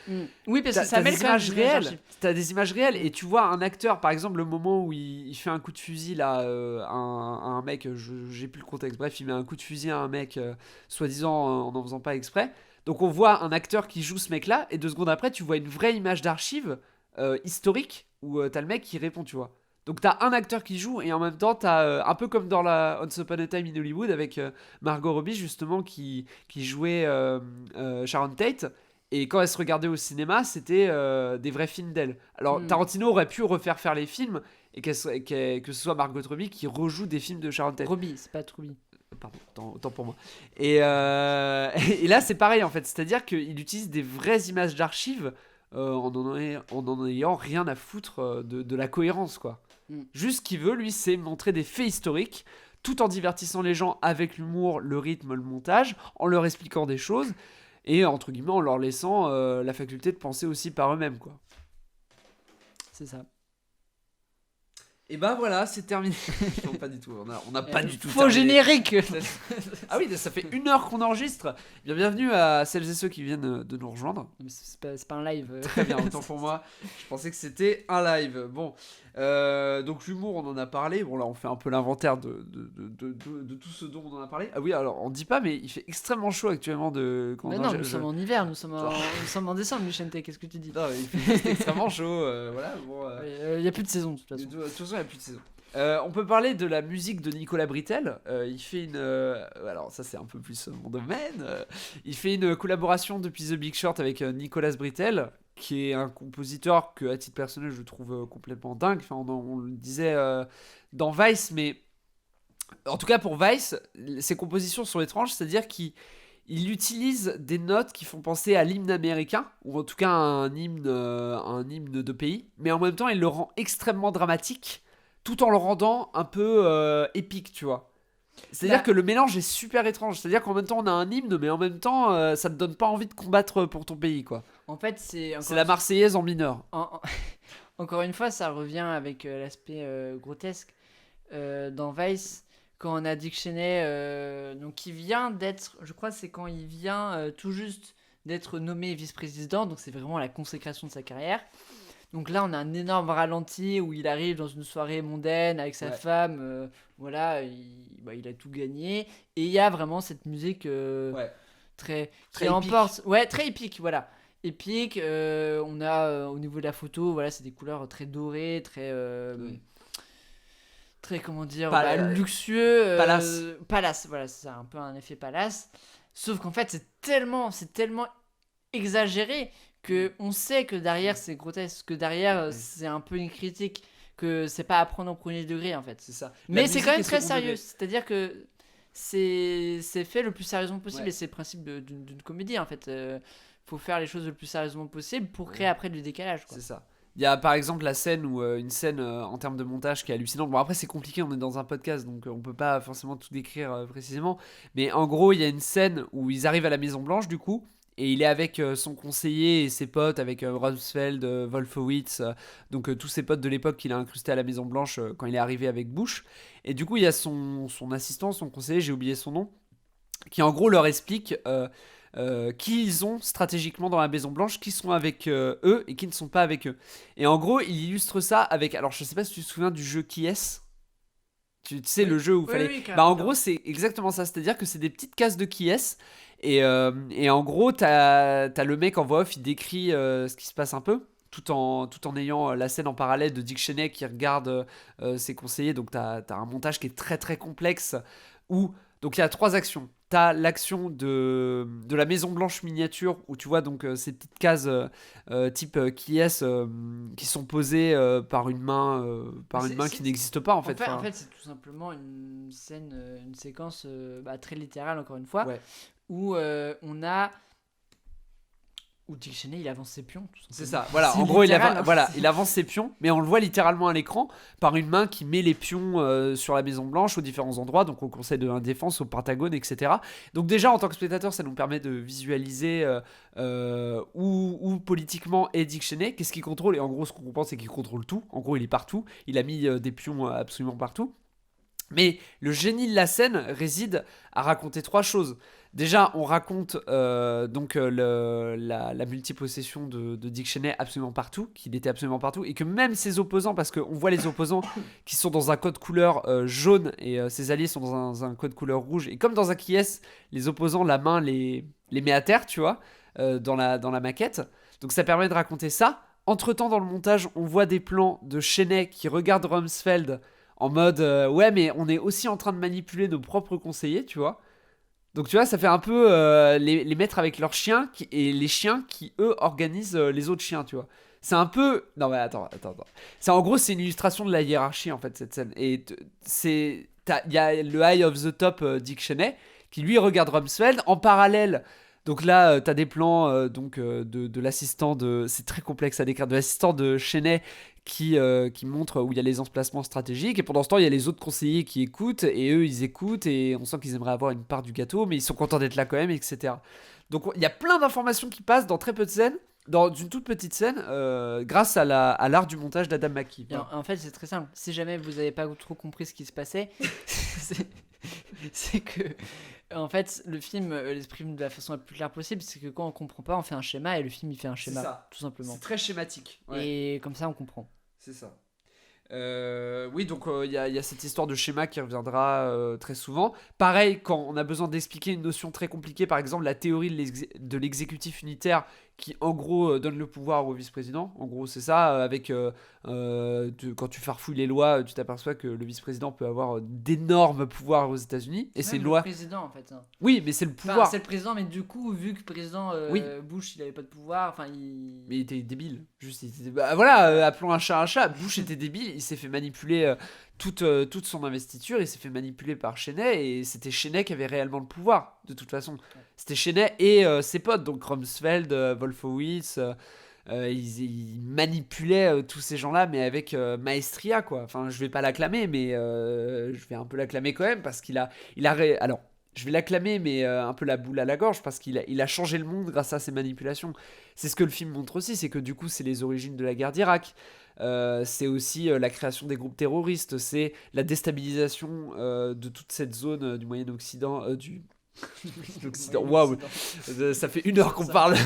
Oui, parce que ça met des images réelles. T'as des images réelles et tu vois un acteur, par exemple, le moment où il fait un coup de fusil là, à un mec, j'ai plus le contexte, bref, il met un coup de fusil à un mec, soi-disant en n'en faisant pas exprès. Donc on voit un acteur qui joue ce mec-là, et 2 secondes après, tu vois une vraie image d'archive historique où t'as le mec qui répond, tu vois. Donc t'as un acteur qui joue et en même temps t'as un peu comme dans la Once Upon a Time in Hollywood avec Margot Robbie justement qui jouait Sharon Tate, et quand elle se regardait au cinéma c'était des vrais films d'elle. Alors Tarantino aurait pu refaire les films et que ce soit Margot Robbie qui rejoue des films de Sharon Tate. Robbie, c'est pas Truby. Pardon, autant pour moi. Et là, c'est pareil en fait. C'est-à-dire qu'il utilise des vraies images d'archives en en ayant rien à foutre de la cohérence, quoi. Juste ce qu'il veut, lui, c'est montrer des faits historiques tout en divertissant les gens avec l'humour, le rythme, le montage, en leur expliquant des choses et entre guillemets en leur laissant la faculté de penser aussi par eux-mêmes, quoi. C'est ça. Et bah voilà, c'est terminé. Non, pas du tout. On a pas du tout. Faux générique. Ah oui, ça fait 1 heure qu'on enregistre. Bien, bienvenue à celles et ceux qui viennent de nous rejoindre. Mais c'est pas un live. Très bien, autant pour moi. Je pensais que c'était un live. Bon, donc l'humour, on en a parlé. Bon, là, on fait un peu l'inventaire de tout ce dont on en a parlé. Ah oui, alors, on dit pas, mais il fait extrêmement chaud actuellement. Mais non, nous sommes en hiver, nous sommes en décembre, Michente, qu'est-ce que tu dis? Non, il fait juste extrêmement chaud. Voilà, bon. Il y a plus de saison, de toute façon. De toute façon, il n'y a plus de saison. On peut parler de la musique de Nicolas Britell. Il fait une. Alors, ça, c'est un peu plus mon domaine. Il fait une collaboration depuis The Big Short avec Nicolas Britell, qui est un compositeur que, à titre personnel, je trouve complètement dingue. Enfin, on le disait dans Vice, mais en tout cas pour Vice, ses compositions sont étranges, c'est-à-dire qu'il utilise des notes qui font penser à l'hymne américain, ou en tout cas à un hymne de pays, mais en même temps, il le rend extrêmement dramatique, tout en le rendant un peu épique, tu vois. C'est-à-dire que le mélange est super étrange. C'est-à-dire qu'en même temps, on a un hymne, mais en même temps, ça te donne pas envie de combattre pour ton pays, quoi. En fait, c'est la Marseillaise en mineur. Encore une fois, ça revient avec l'aspect grotesque dans Vice. Quand on a Dick Cheney, donc qui vient d'être, je crois, c'est quand il vient tout juste d'être nommé vice-président, donc c'est vraiment la consécration de sa carrière. Donc là, on a un énorme ralenti où il arrive dans une soirée mondaine avec sa femme, voilà, il a tout gagné. Et il y a vraiment cette musique très emporte, très épique, voilà. Épique, on a au niveau de la photo, voilà, c'est des couleurs très dorées, très comment dire, luxueux, palace, voilà, c'est ça, un peu un effet palace. Sauf qu'en fait, c'est tellement exagéré que on sait que derrière c'est grotesque, que derrière c'est un peu une critique, que c'est pas à prendre au premier degré en fait. C'est ça. Mais c'est quand même très sérieux, c'est-à-dire que c'est fait le plus sérieusement possible et c'est le principe d'une comédie en fait. Faut faire les choses le plus sérieusement possible pour créer après du décalage, quoi. C'est ça. Il y a par exemple la scène où une scène en termes de montage qui est hallucinante. Bon, après c'est compliqué, on est dans un podcast donc on peut pas forcément tout décrire précisément, mais en gros il y a une scène où ils arrivent à la Maison Blanche du coup, et il est avec son conseiller et ses potes, avec Rumsfeld, Wolfowitz, donc tous ses potes de l'époque qu'il a incrusté à la Maison Blanche quand il est arrivé avec Bush. Et du coup il y a son assistant, son conseiller, j'ai oublié son nom, qui en gros leur explique qui ils ont stratégiquement dans la Maison Blanche, qui sont avec eux et qui ne sont pas avec eux. Et en gros, il illustre ça avec... Alors, je sais pas si tu te souviens du jeu Qui est-ce ? Tu sais, le jeu où il fallait... Bah, en gros, c'est exactement ça. C'est-à-dire que c'est des petites cases de Qui est-ce ? Et en gros, t'as le mec en voix off, il décrit ce qui se passe un peu, tout en ayant la scène en parallèle de Dick Cheney qui regarde ses conseillers. Donc, t'as un montage qui est très très complexe où... Donc il y a 3 actions. T'as l'action de la Maison Blanche miniature où tu vois donc ces petites cases type qui est qui sont posées par une main qui n'existe pas en fait. En fait, c'est tout simplement une scène, une séquence très littérale encore une fois, où on a où Dick Cheney il avance ses pions. C'est ça. Voilà. En gros, il avance ses pions, mais on le voit littéralement à l'écran par une main qui met les pions sur la Maison Blanche aux différents endroits, donc au Conseil de la Défense, au Pentagone, etc. Donc déjà en tant que spectateur, ça nous permet de visualiser où politiquement est Dick Cheney, qu'est-ce qu'il contrôle, et en gros ce qu'on comprend c'est qu'il contrôle tout. En gros, il est partout. Il a mis des pions absolument partout. Mais le génie de la scène réside à raconter 3 choses. Déjà, on raconte la multipossession de Dick Cheney absolument partout, qu'il était absolument partout, et que même ses opposants, parce qu'on voit les opposants qui sont dans un code couleur jaune et ses alliés sont dans un code couleur rouge, et comme dans un Qui est, les opposants, la main les met à terre, tu vois, dans la maquette. Donc ça permet de raconter ça. Entre-temps, dans le montage, on voit des plans de Cheney qui regarde Rumsfeld en mode ouais, mais on est aussi en train de manipuler nos propres conseillers, tu vois. Donc tu vois, ça fait un peu les mettre avec leurs chiens et les chiens qui eux organisent les autres chiens, tu vois. C'est un peu... Non mais attends. En gros, c'est une illustration de la hiérarchie en fait, cette scène. Et c'est il y a le Eye of the Top Dick Cheney qui lui regarde Rumsfeld en parallèle. Donc là, t'as des plans de l'assistant de... C'est très complexe à décrire. De l'assistant de Cheney qui montre où il y a les emplacements stratégiques. Et pendant ce temps, il y a les autres conseillers qui écoutent. Et eux, ils écoutent. Et on sent qu'ils aimeraient avoir une part du gâteau. Mais ils sont contents d'être là quand même, etc. Donc il y a plein d'informations qui passent dans très peu de scènes. Dans une toute petite scène, grâce à l'art du montage d'Adam McKee. Et en fait, c'est très simple. Si jamais vous n'avez pas trop compris ce qui se passait, c'est que, en fait, le film l'exprime de la façon la plus claire possible. C'est que quand on comprend pas, on fait un schéma et le film il fait un schéma, ça. tout simplement. C'est très schématique. Ouais. Et comme ça, on comprend. C'est ça. Oui, donc il y a cette histoire de schéma qui reviendra très souvent. Pareil, quand on a besoin d'expliquer une notion très compliquée, par exemple la théorie de l'exécutif unitaire qui en gros donne le pouvoir au vice-président. En gros, c'est ça, avec quand tu farfouilles les lois, tu t'aperçois que le vice-président peut avoir d'énormes pouvoirs aux États-Unis. Et c'est une loi. Le président, en fait. Hein. Oui, mais c'est le pouvoir. Enfin, c'est le président, mais du coup, vu que le président Bush, il avait pas de pouvoir, enfin, Mais il était débile. Juste, voilà, appelons un chat. Bush était débile. Il s'est fait manipuler toute son investiture. Il s'est fait manipuler par Cheney. Et c'était Cheney qui avait réellement le pouvoir, de toute façon. C'était Cheney et ses potes, donc Rumsfeld, Wolfowitz. Ils manipulaient tous ces gens-là, mais avec maestria, quoi. Enfin, je vais pas l'acclamer, mais je vais un peu l'acclamer quand même, parce alors, je vais l'acclamer, mais un peu la boule à la gorge, parce qu'il a changé le monde grâce à ses manipulations. C'est ce que le film montre aussi, c'est que du coup, c'est les origines de la guerre d'Irak. C'est aussi la création des groupes terroristes, c'est la déstabilisation de toute cette zone du Moyen-Occident, l'Occident. Waouh, ça fait 1 heure qu'on parle.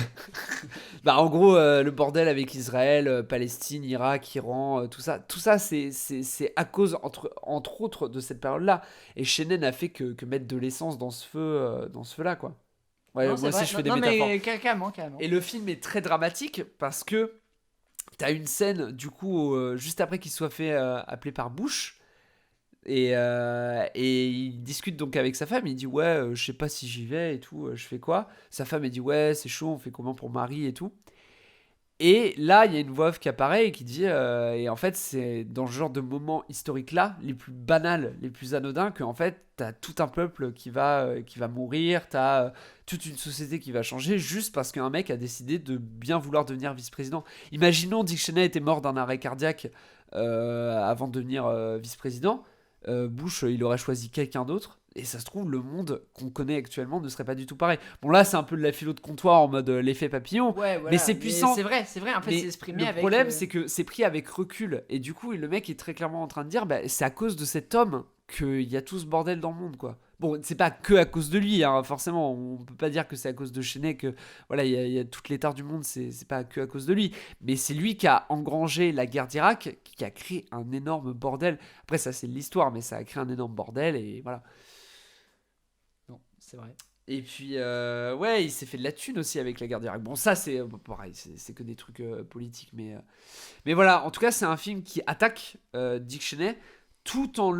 Bah, en gros, le bordel avec Israël, Palestine, Irak, Iran, tout ça, c'est à cause, entre autres, de cette période-là. Et Cheney n'a fait que mettre de l'essence dans ce feu-là, quoi. Ouais, non, moi aussi, je fais des non, métaphores. Mais carrément. Et le film est très dramatique parce que t'as une scène, du coup, juste après qu'il soit fait appeler par Bush. Et il discute donc avec sa femme. Il dit ouais, je sais pas si j'y vais et tout. Je fais quoi? Sa femme elle dit ouais, c'est chaud. On fait comment pour Marie et tout. Et là, il y a une voix off qui apparaît et qui dit et en fait, c'est dans ce genre de moments historiques là, les plus banals, les plus anodins, que en fait, t'as tout un peuple qui va mourir. T'as toute une société qui va changer juste parce qu'un mec a décidé de bien vouloir devenir vice-président. Imaginons Dick Cheney était mort d'un arrêt cardiaque avant de devenir vice-président. Bush, il aurait choisi quelqu'un d'autre. Et ça se trouve, le monde qu'on connaît actuellement ne serait pas du tout pareil. Bon, là, c'est un peu de la philo de comptoir en mode l'effet papillon. Ouais, voilà. Mais c'est puissant. C'est vrai. En fait, mais c'est exprimé le avec. problème, c'est que c'est pris avec recul. Et du coup, le mec est très clairement en train de dire bah, c'est à cause de cet homme qu'il y a tout ce bordel dans le monde, quoi. Bon, c'est pas que à cause de lui, hein, forcément. On peut pas dire que c'est à cause de Cheney que voilà, il y a toutes les tares du monde, c'est pas que à cause de lui. Mais c'est lui qui a engrangé la guerre d'Irak, qui a créé un énorme bordel. Après, ça, c'est l'histoire, mais ça a créé un énorme bordel, et voilà. Non, c'est vrai. Et puis, ouais, il s'est fait de la thune aussi avec la guerre d'Irak. Bon, ça, c'est pareil, c'est que des trucs politiques. Mais voilà, en tout cas, c'est un film qui attaque Dick Cheney tout en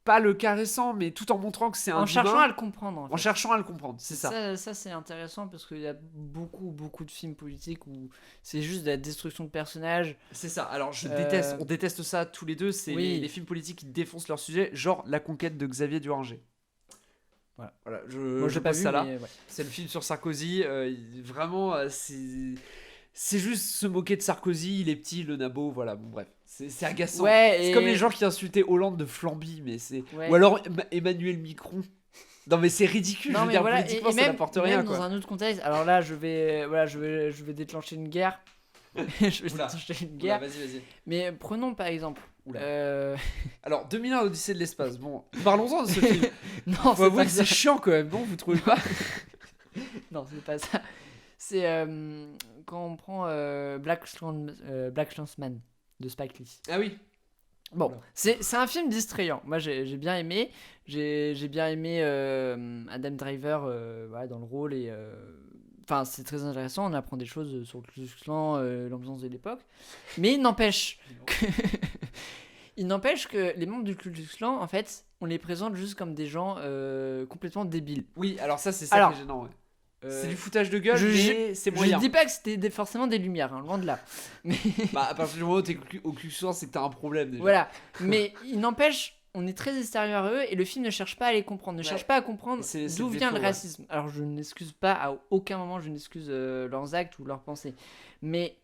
pas le caressant, mais tout en montrant que c'est un En humain. cherchant à le comprendre. En cherchant à le comprendre, c'est ça. Ça, c'est intéressant parce qu'il y a beaucoup de films politiques où c'est juste de la destruction de personnages. C'est ça. Alors, on déteste ça tous les deux. C'est oui. les films politiques qui défoncent leur sujet, genre La Conquête de Xavier Duringer. Voilà, Moi, je pas vu ça là. Ouais. C'est le film sur Sarkozy. Vraiment, c'est juste se moquer de Sarkozy. Il est petit, le nabo. Voilà, bon, bref. C'est agaçant. Ouais, c'est comme les gens qui insultaient Hollande de Flamby, mais c'est. Ouais. Ou alors Emmanuel Macron. Non, mais c'est ridicule. Non, je veux mais dire, voilà, politiquement, et ça n'apporte rien. même Quoi. dans un autre contexte. Alors là, je vais déclencher une guerre. Déclencher une guerre. Oula, vas-y. Mais prenons par exemple. Alors, 2001 Odyssée de l'espace. Bon, parlons-en de ce film. Non, faut avouer que c'est chiant quand même, non? Vous trouvez pas? Non, c'est pas ça. C'est quand on prend Black Clansman de Spike Lee. Ah oui. Bon, c'est un film distrayant. Moi, j'ai bien aimé. J'ai bien aimé Adam Driver voilà, dans le rôle et enfin, c'est très intéressant. On apprend des choses sur le Ku Klux Klan, l'ambiance de l'époque. Mais il n'empêche que les membres du Ku Klux Klan, en fait, on les présente juste comme des gens complètement débiles. Oui, alors ça, c'est ça qui est gênant, ouais. C'est du foutage de gueule, mais c'est moyen. Je dis pas que c'était forcément des lumières, hein, loin de là. Mais bah, à partir du moment où t'es au Ku Klux Klan, c'est que t'as un problème déjà. Voilà, mais il n'empêche on est très extérieur à eux et le film ne cherche pas à les comprendre, ne cherche pas à comprendre C'est d'où le vient défaut, le racisme. Alors je n'excuse pas, à aucun moment je n'excuse leurs actes ou leurs pensées. Mais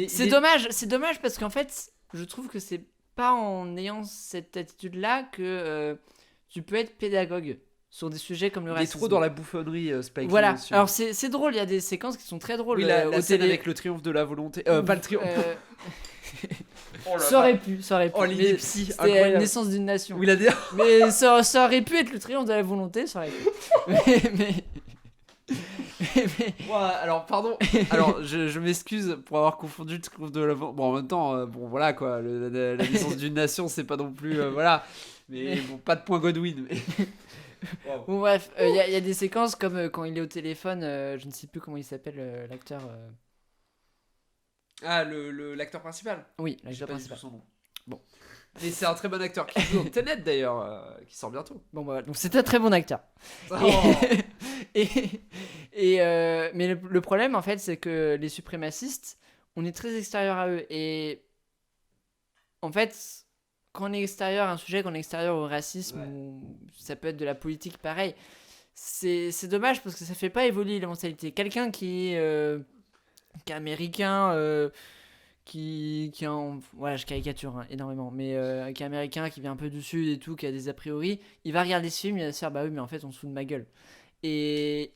c'est dommage parce qu'en fait, je trouve que c'est pas en ayant cette attitude-là que tu peux être pédagogue sur des sujets comme le Il est racisme. trop dans la bouffonnerie, Spike Lee. Voilà, aussi. alors c'est drôle, il y a des séquences qui sont très drôles Oui, la au scène télé. avec le triomphe de la volonté. Pas le triomphe. Oh là Ça là. aurait pu. Oh, mais l'ineptie, c'était incroyable. la naissance d'une nation. Oui, il a dit. Mais ça aurait pu être le triomphe de la volonté, ça aurait pu. mais- Ouais, alors, pardon. Alors, je m'excuse pour avoir confondu le triomphe de la volonté. Bon, en même temps, bon, voilà quoi. La naissance d'une nation, c'est pas non plus. Voilà. Mais bon, pas de point Godwin. Mais... Wow. Bon, bref, il y a des séquences comme quand il est au téléphone, je ne sais plus comment il s'appelle, l'acteur. Ah, l'acteur principal. Oui, J'ai l'acteur pas dit tout principal. son nom. Bon. Mais c'est un très bon acteur qui joue dans Tenet d'ailleurs, qui sort bientôt. Bon, bah, donc c'est un très bon acteur. Oh. Mais le problème, en fait, c'est que les suprémacistes, on est très extérieur à eux. Et en fait, quand on est extérieur à un sujet, quand on est extérieur au racisme, Ouais. ou ça peut être de la politique, pareil, c'est dommage parce que ça fait pas évoluer les mentalités. Quelqu'un qui est américain, qui est en... Voilà, je caricature énormément, mais qui est américain, qui vient un peu du sud et tout, qui a des a priori, il va regarder ce film, il va se dire, bah oui, mais en fait, on se fout de ma gueule. Et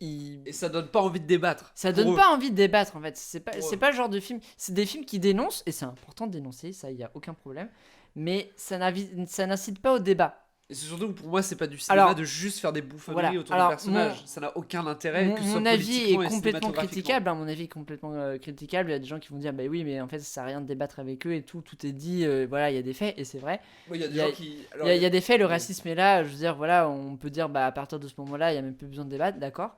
Et ça donne pas envie de débattre. ça Pour donne eux. pas envie de débattre en fait. C'est Pour pas eux. le genre de film. C'est des films qui dénoncent, et c'est important de dénoncer, ça, il y a aucun problème. Mais ça n'incite pas au débat. Et c'est surtout que pour moi, c'est pas du cinéma Alors, de juste faire des bouffonneries voilà. autour Alors, de personnages. Ça n'a aucun intérêt. Mon, Que ce soit mon avis politiquement est et complètement cinématographiquement. critiquable. Mon avis est complètement critiquable. Il y a des gens qui vont dire, bah oui, mais en fait, ça sert à rien de débattre avec eux et tout. Tout est dit. Voilà, il y a des faits, et c'est vrai. Il y a des Il y a- gens qui. Il y a des faits, le oui. racisme est là. Je veux dire, voilà, on peut dire, bah à partir de ce moment-là, il y a même plus besoin de débattre, d'accord.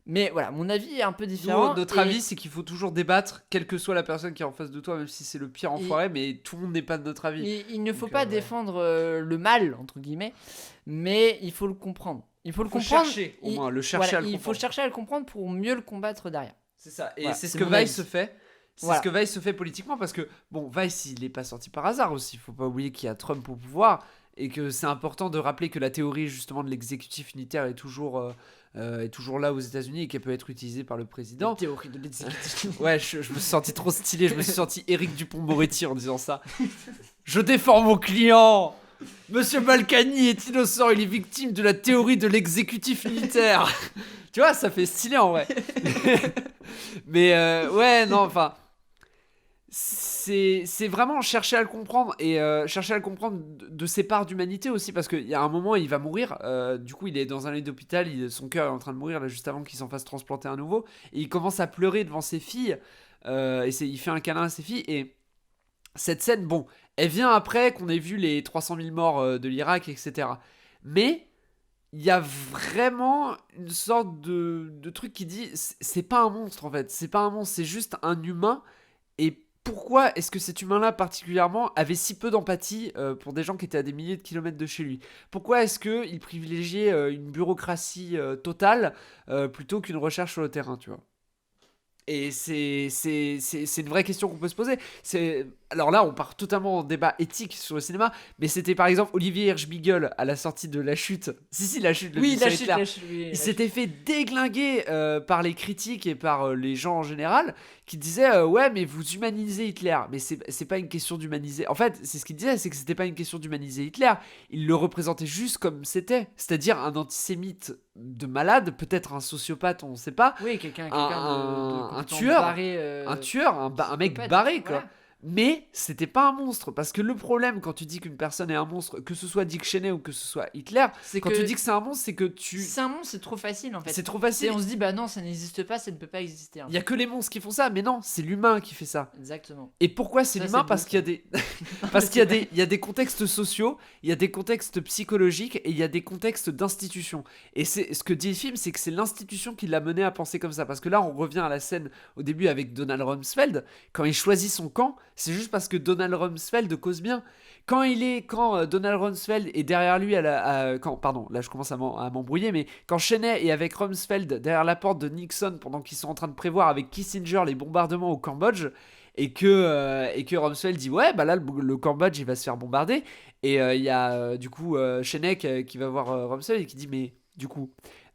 Mais voilà, mon avis est un peu différent. Notre et- avis, c'est qu'il faut toujours débattre, quelle que soit la personne qui est en face de toi, même si c'est le pire enfoiré, mais tout le monde n'est pas de notre avis. Il ne faut Donc, pas ouais. défendre le mal, entre guillemets, mais il faut le comprendre. Il faut le Il faut comprendre. chercher, au il- moins, le chercher voilà, à le il comprendre. faut chercher à le comprendre pour mieux le combattre derrière. C'est ça. Et Voilà, c'est ce c'est que mon avis. Vice se fait. C'est Voilà. ce que Vice se fait politiquement parce que, bon, Vice, il est pas sorti par hasard aussi. Faut pas oublier qu'il y a Trump au pouvoir et que c'est important de rappeler que la théorie, justement, de l'exécutif unitaire est toujours là aux États-Unis et qu'elle peut être utilisée par le président. Théorie de l'exécutif. Ouais, je me suis senti trop stylé, je me suis senti Éric Dupond-Moretti en disant ça. Je défends mon client. Monsieur Balkany est innocent, il est victime de la théorie de l'exécutif militaire. Tu vois, ça fait stylé en vrai. Mais ouais, non, enfin... C'est vraiment chercher à le comprendre et chercher à le comprendre de ses parts d'humanité aussi parce qu'il y a un moment il va mourir, du coup il est dans un lit d'hôpital, son cœur est en train de mourir là juste avant qu'il s'en fasse transplanter à nouveau et il commence à pleurer devant ses filles il fait un câlin à ses filles et cette scène, bon, elle vient après qu'on ait vu les 300 000 morts de l'Irak, etc. Mais il y a vraiment une sorte de truc qui dit c'est pas un monstre en fait, c'est pas un monstre, c'est juste un humain. Et pourquoi est-ce que cet humain-là particulièrement avait si peu d'empathie pour des gens qui étaient à des milliers de kilomètres de chez lui? Pourquoi est-ce qu'il privilégiait une bureaucratie totale plutôt qu'une recherche sur le terrain, tu vois? Et c'est une vraie question qu'on peut se poser. Alors là, on part totalement en débat éthique sur le cinéma, mais c'était par exemple Olivier Hirschbiegel à la sortie de La Chute. Si, La Chute, le Oui, film sur la chute, Hitler. la chute, oui, la Il chute. s'était fait déglinguer par les critiques et par les gens en général qui disaient ouais mais vous humanisez Hitler, mais c'est pas une question d'humaniser. En fait c'est ce qu'il disait, c'est que c'était pas une question d'humaniser Hitler, il le représentait juste comme c'était, c'est-à-dire un antisémite de malade, peut-être un sociopathe, on sait pas, Oui, quelqu'un de un complètement tueur, barré, un tueur, un mec psychopathe, barré quoi. voilà. Mais c'était pas un monstre, parce que le problème quand tu dis qu'une personne est un monstre, que ce soit Dick Cheney ou que ce soit Hitler, C'est quand que tu dis que c'est un monstre, c'est que c'est un monstre, c'est trop facile en fait. c'est trop facile. On se dit bah non, ça n'existe pas, ça ne peut pas exister. En Il y a que les monstres qui font ça, mais non, c'est l'humain qui fait ça. fait. Exactement. Et pourquoi c'est Ça, l'humain? c'est Parce beau, qu'il y a des parce qu'il y a des il y a des contextes sociaux, il y a des contextes psychologiques et il y a des contextes d'institution. Et c'est ce que dit le film, c'est que c'est l'institution qui l'a mené à penser comme ça. Parce que là, on revient à la scène au début avec Donald Rumsfeld. Quand il choisit son camp, c'est juste parce que Donald Rumsfeld cause bien. Quand Donald Rumsfeld est derrière lui pardon, là je commence à m'embrouiller, mais quand Cheney est avec Rumsfeld derrière la porte de Nixon pendant qu'ils sont en train de prévoir avec Kissinger les bombardements au Cambodge et que Rumsfeld dit ouais bah là le Cambodge il va se faire bombarder Et il y a du coup Shenek qui va voir Rumsfeld et qui dit mais du coup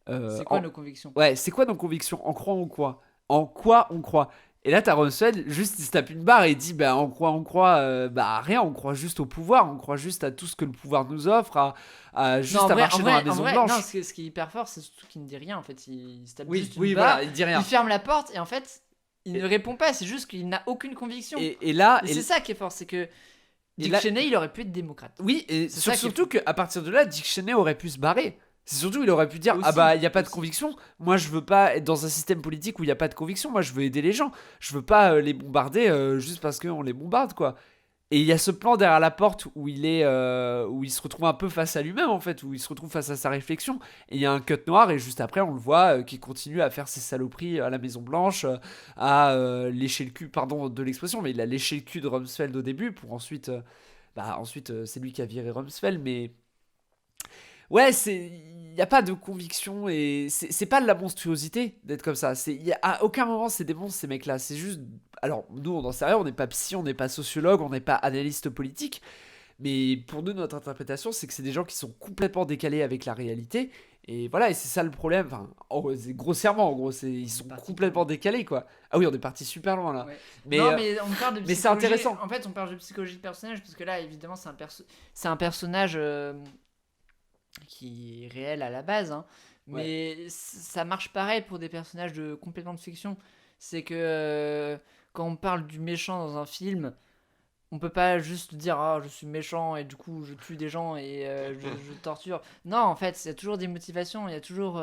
C'est quoi en- nos convictions? ouais, c'est quoi nos convictions? En croit on croit? En quoi on croit? Et là, t'as Rumsfeld, juste il se tape une barre et il dit bah en quoi on croit? Bah rien, on croit juste au pouvoir, on croit juste à tout ce que le pouvoir nous offre, Non, juste à marcher dans la Maison non, Blanche. ce qui est hyper fort, c'est surtout qu'il ne dit rien en fait. Il se tape Oui, juste une oui, barre, voilà, il dit rien. il ferme la porte et en fait, il Et- ne répond pas. C'est juste qu'il n'a aucune conviction. Et là, Et c'est ça qui est fort, c'est que Dick là- Cheney, il aurait pu être démocrate. oui, et C'est ça qui est surtout qu'à partir de là, Dick Cheney aurait pu se barrer. C'est surtout, il aurait pu dire Aussi, ah bah il y a pas de aussi. conviction. Moi, je veux pas être dans un système politique où il y a pas de conviction. Moi, je veux aider les gens. Je veux pas les bombarder juste parce qu'on les bombarde quoi. Et il y a ce plan derrière la porte où où il se retrouve un peu face à lui-même en fait, où il se retrouve face à sa réflexion. Et il y a un cut noir et juste après on le voit qui continue à faire ses saloperies à la Maison Blanche, à lécher le cul, pardon de l'expression, mais il a léché le cul de Rumsfeld au début pour ensuite, c'est lui qui a viré Rumsfeld, mais ouais, il y a pas de conviction et c'est pas de la monstruosité d'être comme ça. À aucun moment c'est des monstres ces mecs-là. C'est juste, alors nous on n'en sait rien, on n'est pas psy, on n'est pas sociologue, on n'est pas analyste politique, mais pour nous notre interprétation c'est que c'est des gens qui sont complètement décalés avec la réalité. Et voilà, et c'est ça le problème. Enfin, c'est grossièrement en gros, ils sont parti complètement décalés quoi. Ah oui, on est parti super loin là. Ouais. Mais Non, mais on parle de mais c'est psychologie. intéressant. En fait, on parle de psychologie de personnage parce que là, évidemment, c'est un personnage qui est réel à la base, hein. Mais ça marche pareil pour des personnages complètement de fiction. C'est que quand on parle du méchant dans un film, on peut pas juste dire ah je suis méchant et du coup je tue des gens et je torture. Non, en fait, il y a toujours des motivations, il y a toujours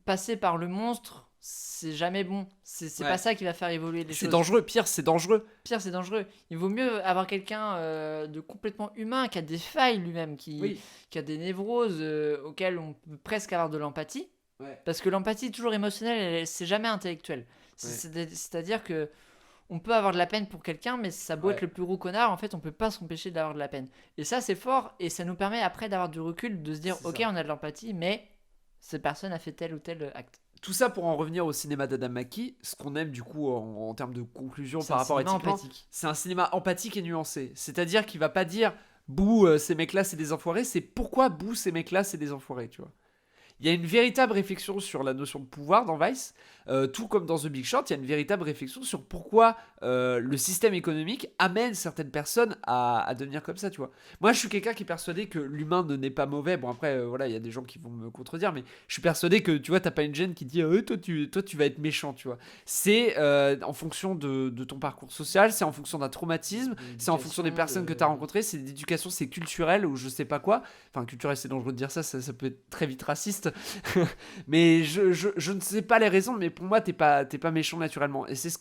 passer par le monstre, c'est jamais bon. C'est Ouais. pas ça qui va faire évoluer les C'est choses. dangereux, pire, c'est dangereux. Pire, c'est dangereux. Il vaut mieux avoir quelqu'un de complètement humain, qui a des failles lui-même, qui a des névroses auxquelles on peut presque avoir de l'empathie. Ouais. Parce que l'empathie est toujours émotionnelle, c'est jamais intellectuelle. C'est-à-dire que on peut avoir de la peine pour quelqu'un, mais ça a beau être le plus gros connard, en fait, on peut pas s'empêcher d'avoir de la peine. Et ça, c'est fort, et ça nous permet après d'avoir du recul, de se dire, C'est ok, ça. on a de l'empathie, mais cette personne a fait tel ou tel acte. Tout ça pour en revenir au cinéma d'Adam McKay, ce qu'on aime du coup en termes de conclusion C'est par un rapport à cinéma éthiquement, empathique. c'est un cinéma empathique et nuancé. C'est-à-dire qu'il va pas dire bouh, ces mecs-là c'est des enfoirés, c'est pourquoi bouh, ces mecs-là c'est des enfoirés, tu vois. Il y a une véritable réflexion sur la notion de pouvoir dans Vice, tout comme dans The Big Short, il y a une véritable réflexion sur pourquoi le système économique amène certaines personnes à devenir comme ça, tu vois. Moi, je suis quelqu'un qui est persuadé que l'humain ne n'est pas mauvais. Bon, après, voilà, il y a des gens qui vont me contredire, mais je suis persuadé que, tu vois, t'as pas une gène qui dit toi, tu vas être méchant, tu vois. C'est en fonction de ton parcours social, c'est en fonction d'un traumatisme, c'est en fonction des personnes que tu as rencontrées, c'est d'éducation, c'est culturel ou je sais pas quoi. Enfin, culturel, c'est dangereux de dire ça, ça peut être très vite raciste. Mais je ne sais pas les raisons, mais pour moi, t'es pas méchant naturellement. Et c'est ce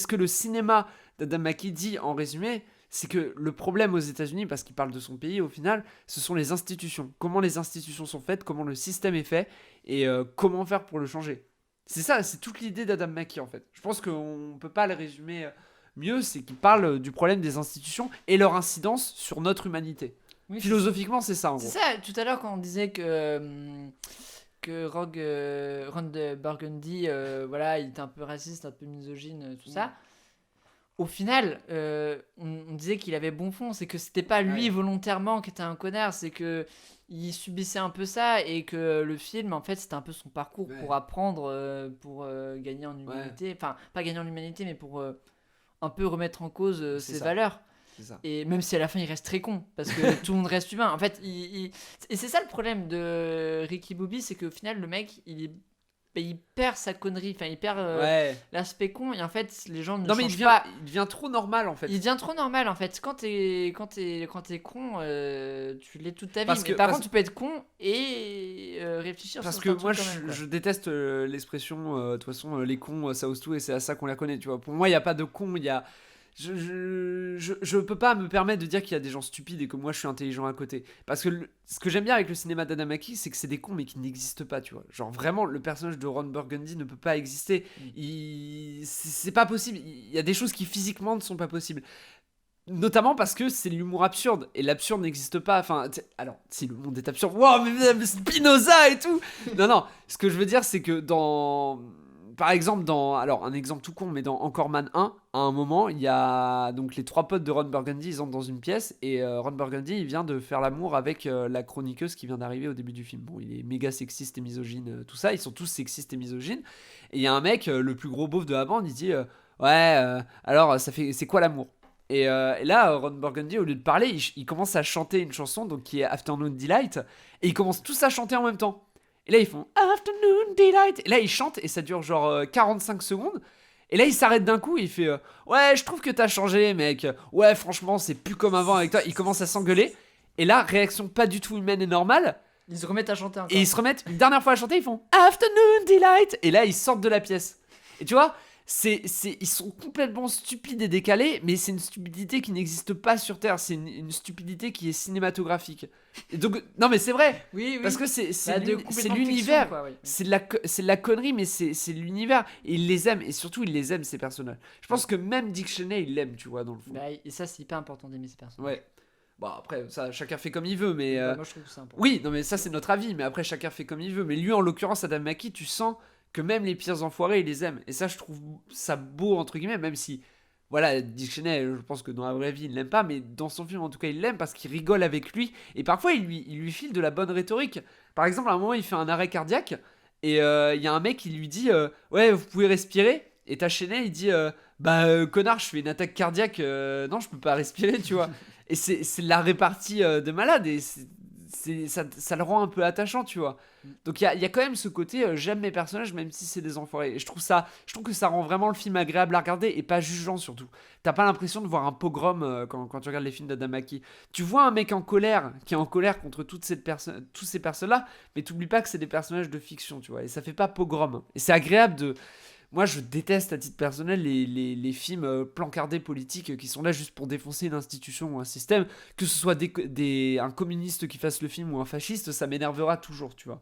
que le cinéma d'Adam McKay dit en résumé. C'est que le problème aux États-Unis, parce qu'il parle de son pays au final, ce sont les institutions. Comment les institutions sont faites, comment le système est fait, et comment faire pour le changer. C'est ça, c'est toute l'idée d'Adam McKay en fait. Je pense qu'on peut pas le résumer mieux, c'est qu'il parle du problème des institutions et leur incidence sur notre humanité. Oui, Philosophiquement, c'est ça en c'est gros. ça, tout à l'heure quand on disait que Ron de Burgundy, voilà, il était un peu raciste, un peu misogyne, tout ça. Au final, on disait qu'il avait bon fond, c'est que c'était pas lui volontairement qui était un connard, c'est que il subissait un peu ça et que le film, en fait, c'était un peu son parcours pour apprendre, pour gagner en humanité, enfin, pas gagner en humanité, mais pour un peu remettre en cause ses valeurs. C'est ça. Et même si à la fin il reste très con, parce que tout le monde reste humain. En fait, et c'est ça le problème de Ricky Bobby, c'est qu'au final, le mec, il perd sa connerie, enfin, il perd l'aspect con, et en fait, les gens ne changent pas. Il devient trop normal en fait. Il devient trop normal en fait. Quand t'es con, tu l'es toute ta vie. Parce Mais que- par parce- contre, tu peux être con et réfléchir Parce sur que certains moi, trucs quand même, quoi. je déteste l'expression, de toute façon, les cons, ça ose tout, et c'est à ça qu'on la connaît, tu vois. Pour moi, il n'y a pas de cons, il y a... Je peux pas me permettre de dire qu'il y a des gens stupides et que moi je suis intelligent à côté. Parce que ce que j'aime bien avec le cinéma d'Adam McKay, c'est que c'est des cons mais qui n'existent pas, tu vois. Genre vraiment, le personnage de Ron Burgundy ne peut pas exister. C'est pas possible. Il y a des choses qui physiquement ne sont pas possibles. Notamment parce que c'est l'humour absurde et l'absurde n'existe pas. Enfin, alors, si le monde est absurde, wow, mais Spinoza et tout. Non, ce que je veux dire, c'est que par exemple, alors un exemple tout con, mais dans Encore Man 1, à un moment, il y a donc les 3 potes de Ron Burgundy, ils entrent dans une pièce et Ron Burgundy, il vient de faire l'amour avec la chroniqueuse qui vient d'arriver au début du film. Bon, il est méga sexiste et misogyne, tout ça, ils sont tous sexistes et misogynes. Et il y a un mec, le plus gros beauf de la bande, il dit ouais, alors c'est quoi l'amour? Et là, Ron Burgundy, au lieu de parler, il commence à chanter une chanson donc qui est Afternoon Delight, et ils commencent tous à chanter en même temps. Et là, ils font Afternoon Delight. Et là, ils chantent et ça dure genre 45 secondes. Et là, il s'arrête d'un coup et il fait ouais, je trouve que t'as changé, mec. Ouais, franchement, c'est plus comme avant avec toi. Il commence à s'engueuler. Et là, réaction pas du tout humaine et normale. Ils se remettent à chanter encore. Et ils se remettent une dernière fois à chanter. Ils font Afternoon Delight. Et là, ils sortent de la pièce. Et tu vois, ils sont complètement stupides et décalés, mais c'est une stupidité qui n'existe pas sur Terre. C'est une stupidité qui est cinématographique. Et donc, non, mais c'est vrai. Oui, oui. Parce que c'est complètement l'univers. fiction, quoi, oui. C'est de la connerie, mais c'est l'univers. Et ils les aiment. Et surtout, ils les aiment, ces personnages. Je pense que même Dick Cheney, il l'aime, tu vois, dans le fond. Bah, et ça, c'est hyper important d'aimer ces personnages. Ouais. Bon, après, ça, chacun fait comme il veut, mais... Bah, moi, je trouve que c'est important. Oui, non, mais ça, c'est notre avis. Mais après, chacun fait comme il veut. Mais lui, en l'occurrence, Adam McKay, tu sens que même les pires enfoirés, ils les aiment. Et ça, je trouve ça beau, entre guillemets, même si... Voilà, Dick Cheney, je pense que dans la vraie vie, il l'aime pas, mais dans son film, en tout cas, il l'aime parce qu'il rigole avec lui. Et parfois, il lui file de la bonne rhétorique. Par exemple, à un moment, il fait un arrêt cardiaque. Et il y a un mec qui lui dit ouais, vous pouvez respirer. Et t'as Cheney, il dit connard, je fais une attaque cardiaque. Non, je peux pas respirer, tu vois. Et c'est la répartie de malade. Et ça le rend un peu attachant, tu vois. Donc il y a quand même ce côté j'aime mes personnages même si c'est des enfoirés. Et je trouve que ça rend vraiment le film agréable à regarder et pas jugeant surtout. T'as pas l'impression de voir un pogrom quand tu regardes les films d'Adam McKay. Tu vois un mec en colère qui est en colère contre tous ces personnes-là, mais t'oublies pas que c'est des personnages de fiction, tu vois. Et ça fait pas pogrom. Et c'est agréable de... Moi, je déteste à titre personnel les films plancardés politiques qui sont là juste pour défoncer une institution ou un système. Que ce soit un communiste qui fasse le film ou un fasciste, ça m'énervera toujours, tu vois.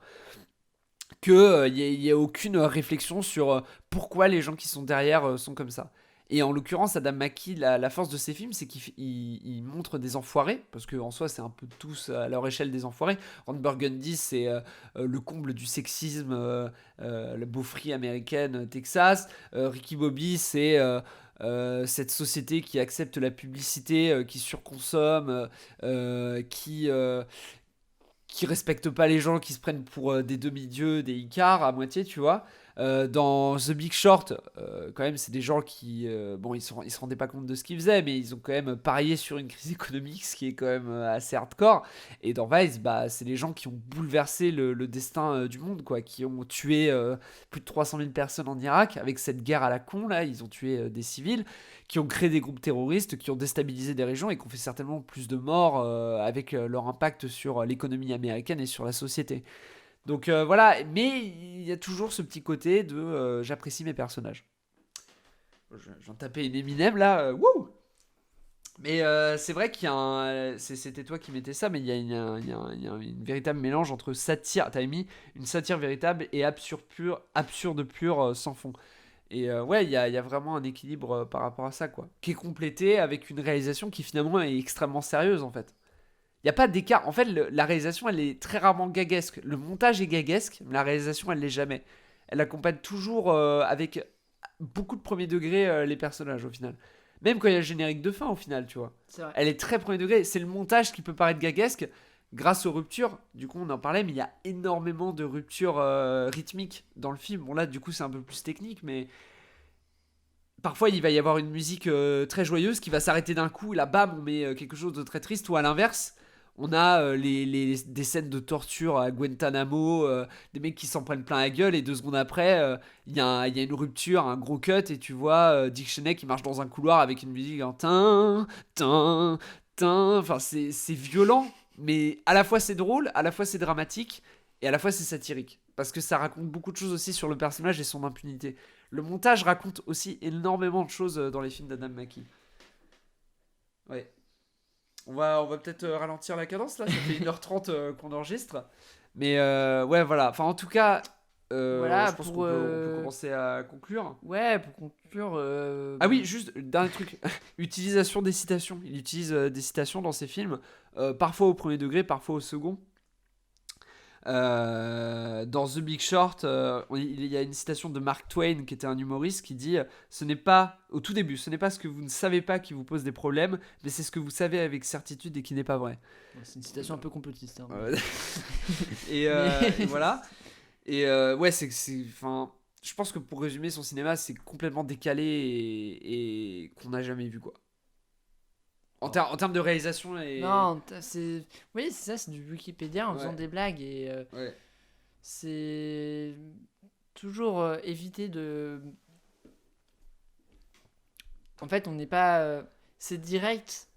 Qu'il n'y ait aucune réflexion sur pourquoi les gens qui sont derrière sont comme ça. Et en l'occurrence, Adam McKay, la force de ses films, c'est qu'il montre des enfoirés, parce qu'en soi, c'est un peu tous à leur échelle des enfoirés. Ron Burgundy, c'est le comble du sexisme, la beaufrie américaine, Texas. Ricky Bobby, c'est cette société qui accepte la publicité, qui surconsomme, qui respecte pas les gens, qui se prennent pour des demi-dieux, des icares à moitié, tu vois. Dans The Big Short, quand même, c'est des gens qui, bon, ils se rendaient pas compte de ce qu'ils faisaient, mais ils ont quand même parié sur une crise économique, ce qui est quand même assez hardcore. Et dans Vice, bah, c'est les gens qui ont bouleversé le destin du monde, quoi, qui ont tué plus de 300 000 personnes en Irak avec cette guerre à la con, là, ils ont tué des civils, qui ont créé des groupes terroristes, qui ont déstabilisé des régions et qui ont fait certainement plus de morts avec leur impact sur l'économie américaine et sur la société. Donc voilà, mais il y a toujours ce petit côté de j'apprécie mes personnages. J'en tapais une Eminem là, wouh. Mais c'est vrai qu'il y a c'était toi qui mettais ça, mais il y a une véritable mélange entre satire, t'avais mis une satire véritable et absurde pur, sans fond. Et ouais, il y a vraiment un équilibre par rapport à ça, quoi. Qui est complété avec une réalisation qui finalement est extrêmement sérieuse, en fait. Il n'y a pas d'écart. En fait, la réalisation, elle est très rarement gaguesque. Le montage est gaguesque, mais la réalisation, elle l'est jamais. Elle accompagne toujours avec beaucoup de premier degré les personnages, au final. Même quand il y a le générique de fin, au final, tu vois. C'est vrai. Elle est très premier degré. C'est le montage qui peut paraître gaguesque grâce aux ruptures. Du coup, on en parlait, mais il y a énormément de ruptures rythmiques dans le film. Bon, là, du coup, c'est un peu plus technique, mais... Parfois, il va y avoir une musique très joyeuse qui va s'arrêter d'un coup. Et là, bam, on met quelque chose de très triste. Ou à l'inverse, on a des scènes de torture à Guantanamo, des mecs qui s'en prennent plein la gueule. Et 2 secondes après, il y a une rupture, un gros cut. Et tu vois Dick Cheney qui marche dans un couloir avec une musique en tin, tin, tin. Enfin, c'est violent. Mais à la fois, c'est drôle, à la fois, c'est dramatique. Et à la fois, c'est satirique. Parce que ça raconte beaucoup de choses aussi sur le personnage et son impunité. Le montage raconte aussi énormément de choses dans les films d'Adam McKay. Ouais. On va peut-être ralentir la cadence là, ça fait 1h30 qu'on enregistre. Mais ouais, voilà. Enfin, en tout cas, Voilà, je pense qu'on peut commencer à conclure. Ouais, pour conclure. Ah oui, juste, dernier truc. Utilisation des citations. Il utilise des citations dans ses films, parfois au premier degré, parfois au second. Dans The Big Short, il y a une citation de Mark Twain, qui était un humoriste, qui dit ce n'est pas, au tout début, ce n'est pas ce que vous ne savez pas qui vous pose des problèmes, mais c'est ce que vous savez avec certitude et qui n'est pas vrai. C'est une citation un peu complotiste. Hein. Et voilà. Et ouais, enfin, je pense que pour résumer, son cinéma, c'est complètement décalé et qu'on n'a jamais vu, quoi. En termes de réalisation et... Non, oui, c'est ça, c'est du Wikipédia en faisant Ouais. des blagues et Ouais. c'est toujours éviter de. En fait, on n'est pas. C'est direct,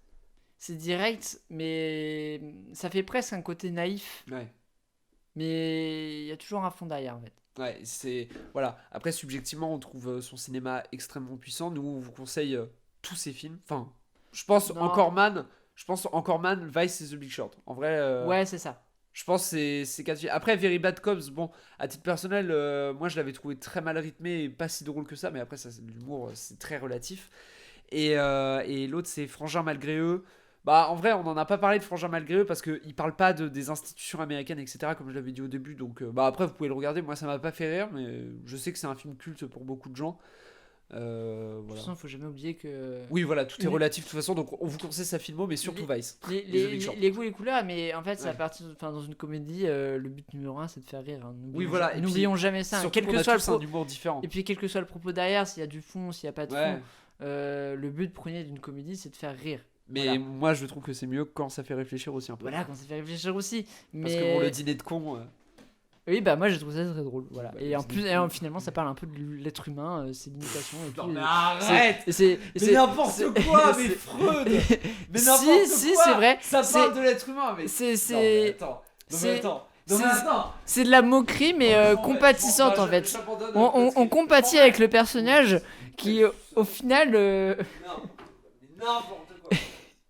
mais ça fait presque un côté naïf, Ouais. mais il y a toujours un fond derrière en fait. Ouais, c'est... Voilà. Après, subjectivement, on trouve son cinéma extrêmement puissant. Nous, on vous conseille tous ses films. Enfin, je pense Non. Encore Man, Vice et The Big Short. En vrai, Ouais, c'est ça. je pense que c'est quatre films. Après, Very Bad Cops, bon, à titre personnel, moi, je l'avais trouvé très mal rythmé et pas si drôle que ça. Mais après, ça, l'humour, c'est très relatif. Et l'autre, c'est Frangin Malgré eux. Bah, en vrai, on n'en a pas parlé de Frangin Malgré eux parce qu'il parle pas des institutions américaines, etc., comme je l'avais dit au début. Donc, bah, après, vous pouvez le regarder. Moi, ça m'a pas fait rire, mais je sais que c'est un film culte pour beaucoup de gens. De toute Voilà. façon, faut jamais oublier que. Oui, voilà, tout est Les- relatif de toute façon. Donc, on vous conseille sa filmo, mais surtout Vice. Les, Et The les, Big Short. les goûts et couleurs, mais en fait, c'est à Ouais. partir enfin, dans une comédie, le but numéro un, c'est de faire rire. Hein. Oui, voilà, et puis, N'oublions jamais ça. Hein. Surtout Quel qu'on que a soit le tous un humour différent. Et puis, quel que soit le propos derrière, s'il y a du fond, s'il n'y a pas de Ouais. fond, le but premier d'une comédie, c'est de faire rire. Mais Voilà. moi, je trouve que c'est mieux quand ça fait réfléchir aussi un peu. Voilà, quand ça fait réfléchir aussi. Mais... Parce que pour le dîner de con. Oui, bah moi, j'ai trouvé ça très drôle. Voilà. Bah, Et en le plus, dîner de con. finalement, ça parle un peu de l'être humain, ses limitations et Non, tout. mais et- arrête! et Mais c'est- n'importe c'est- quoi, c'est- mais Freud! Mais Si, n'importe si, quoi! c'est vrai. Ça C'est- parle de l'être humain, mais. c'est- Non, mais c'est- attends. Non, mais c'est- attends. Non, mais c'est- attends. C'est de la moquerie, mais Non, compatissante bah, en fait. j'abandonne On parce que- compatit avec le personnage qui, au final. Non, mais n'importe quoi.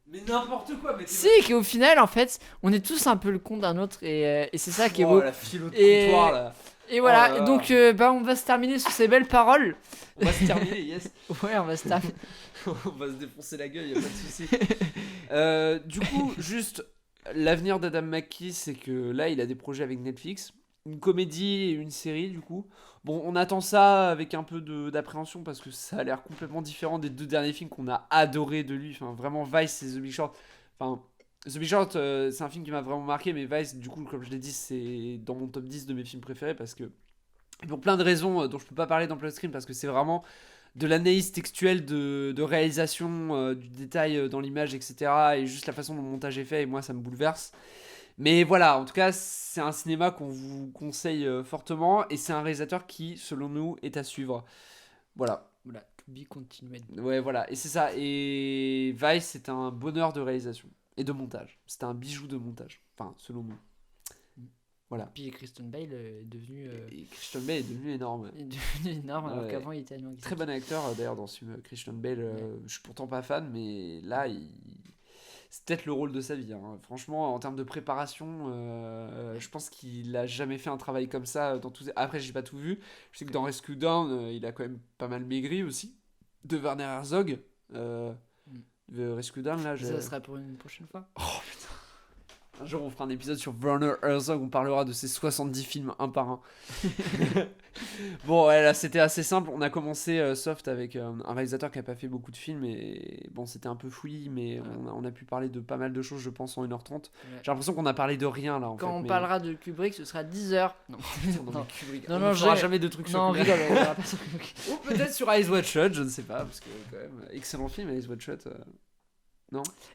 Mais n'importe quoi, mais t'es- Si, qu'au final, en fait, on est tous un peu le con d'un autre et c'est ça qui est Oh, beau. la philo de Et- comptoir, là. Et voilà, Oh là là. et donc bah, on va se terminer sur ces belles paroles. On va se terminer, yes. Ouais, on va se terminer. On va se défoncer la gueule, y a pas de souci. Du coup, juste l'avenir d'Adam McKay, c'est que là, il a des projets avec Netflix, une comédie et une série, du coup. Bon, on attend ça avec un peu d'appréhension parce que ça a l'air complètement différent des deux derniers films qu'on a adoré de lui. Enfin, vraiment, Vice et The Big Short. Enfin, The Big Short, c'est un film qui m'a vraiment marqué, mais Vice, du coup, comme je l'ai dit, c'est dans mon top 10 de mes films préférés parce que, pour plein de raisons dont je peux pas parler dans Plot Screen, parce que c'est vraiment de l'analyse textuelle de réalisation, du détail dans l'image, etc. Et juste la façon dont le montage est fait, et moi, ça me bouleverse. Mais voilà, en tout cas, c'est un cinéma qu'on vous conseille fortement, et c'est un réalisateur qui, selon nous, est à suivre. Voilà. Voilà, to be continued. Ouais, voilà, et c'est ça. Et Vice, c'est un bonheur de réalisation et de montage. C'est un bijou de montage. Enfin, selon nous. Voilà. Puis Kristen Bale est devenu, Et Christian Bale est devenu énorme. énorme alors Ouais. qu'avant il était animé. Très bon acteur d'ailleurs dans ce film. Christian Bale, je suis pourtant pas fan, mais là, c'est peut-être le rôle de sa vie. Hein. Franchement, en termes de préparation, je pense qu'il a jamais fait un travail comme ça dans tous. Après, j'ai pas tout vu. Je sais que dans Rescue Down, il a quand même pas mal maigri aussi. De Werner Herzog. De Rescue Down, là, Ça sera pour une prochaine fois. un jour, on fera un épisode sur Werner Herzog. On parlera de ses 70 films un par un. Bon, ouais, là, c'était assez simple. On a commencé soft avec un réalisateur qui a pas fait beaucoup de films. Et bon, c'était un peu fouillis, mais on a pu parler de pas mal de choses, je pense, en 1h30. Ouais. J'ai l'impression qu'on a parlé de rien, là, en Quand fait. on mais- parlera de Kubrick, ce sera 10 heures. Non, Non, non. mais Kubrick, Non, on non, ne fera j'ai- jamais de trucs sur non, on Kubrick. rigole, on verra pas sur Kubrick. Ou peut-être sur Eyes Wide Shut, je ne sais pas, parce que quand même, excellent film, Eyes Wide Shut.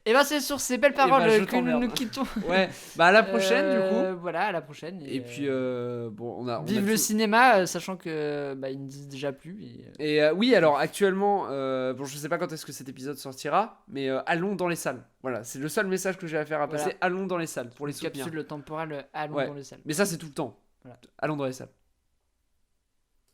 Et ben c'est sur ces belles paroles je que nous t'emmerde. nous quittons. Ouais, bah à la prochaine, du coup. Voilà, à la prochaine. Et puis, bon, on vive a le tout- cinéma, sachant que bah, ils ne disent déjà plus. Et oui, alors actuellement, bon, je sais pas quand est-ce que cet épisode sortira, mais allons dans les salles. Voilà, c'est le seul message que j'ai à faire à passer. Voilà. Allons dans les salles pour les soutenir. Capsule temporelle allons Ouais. dans les salles. Mais ça, c'est tout le temps. Voilà. Allons dans les salles.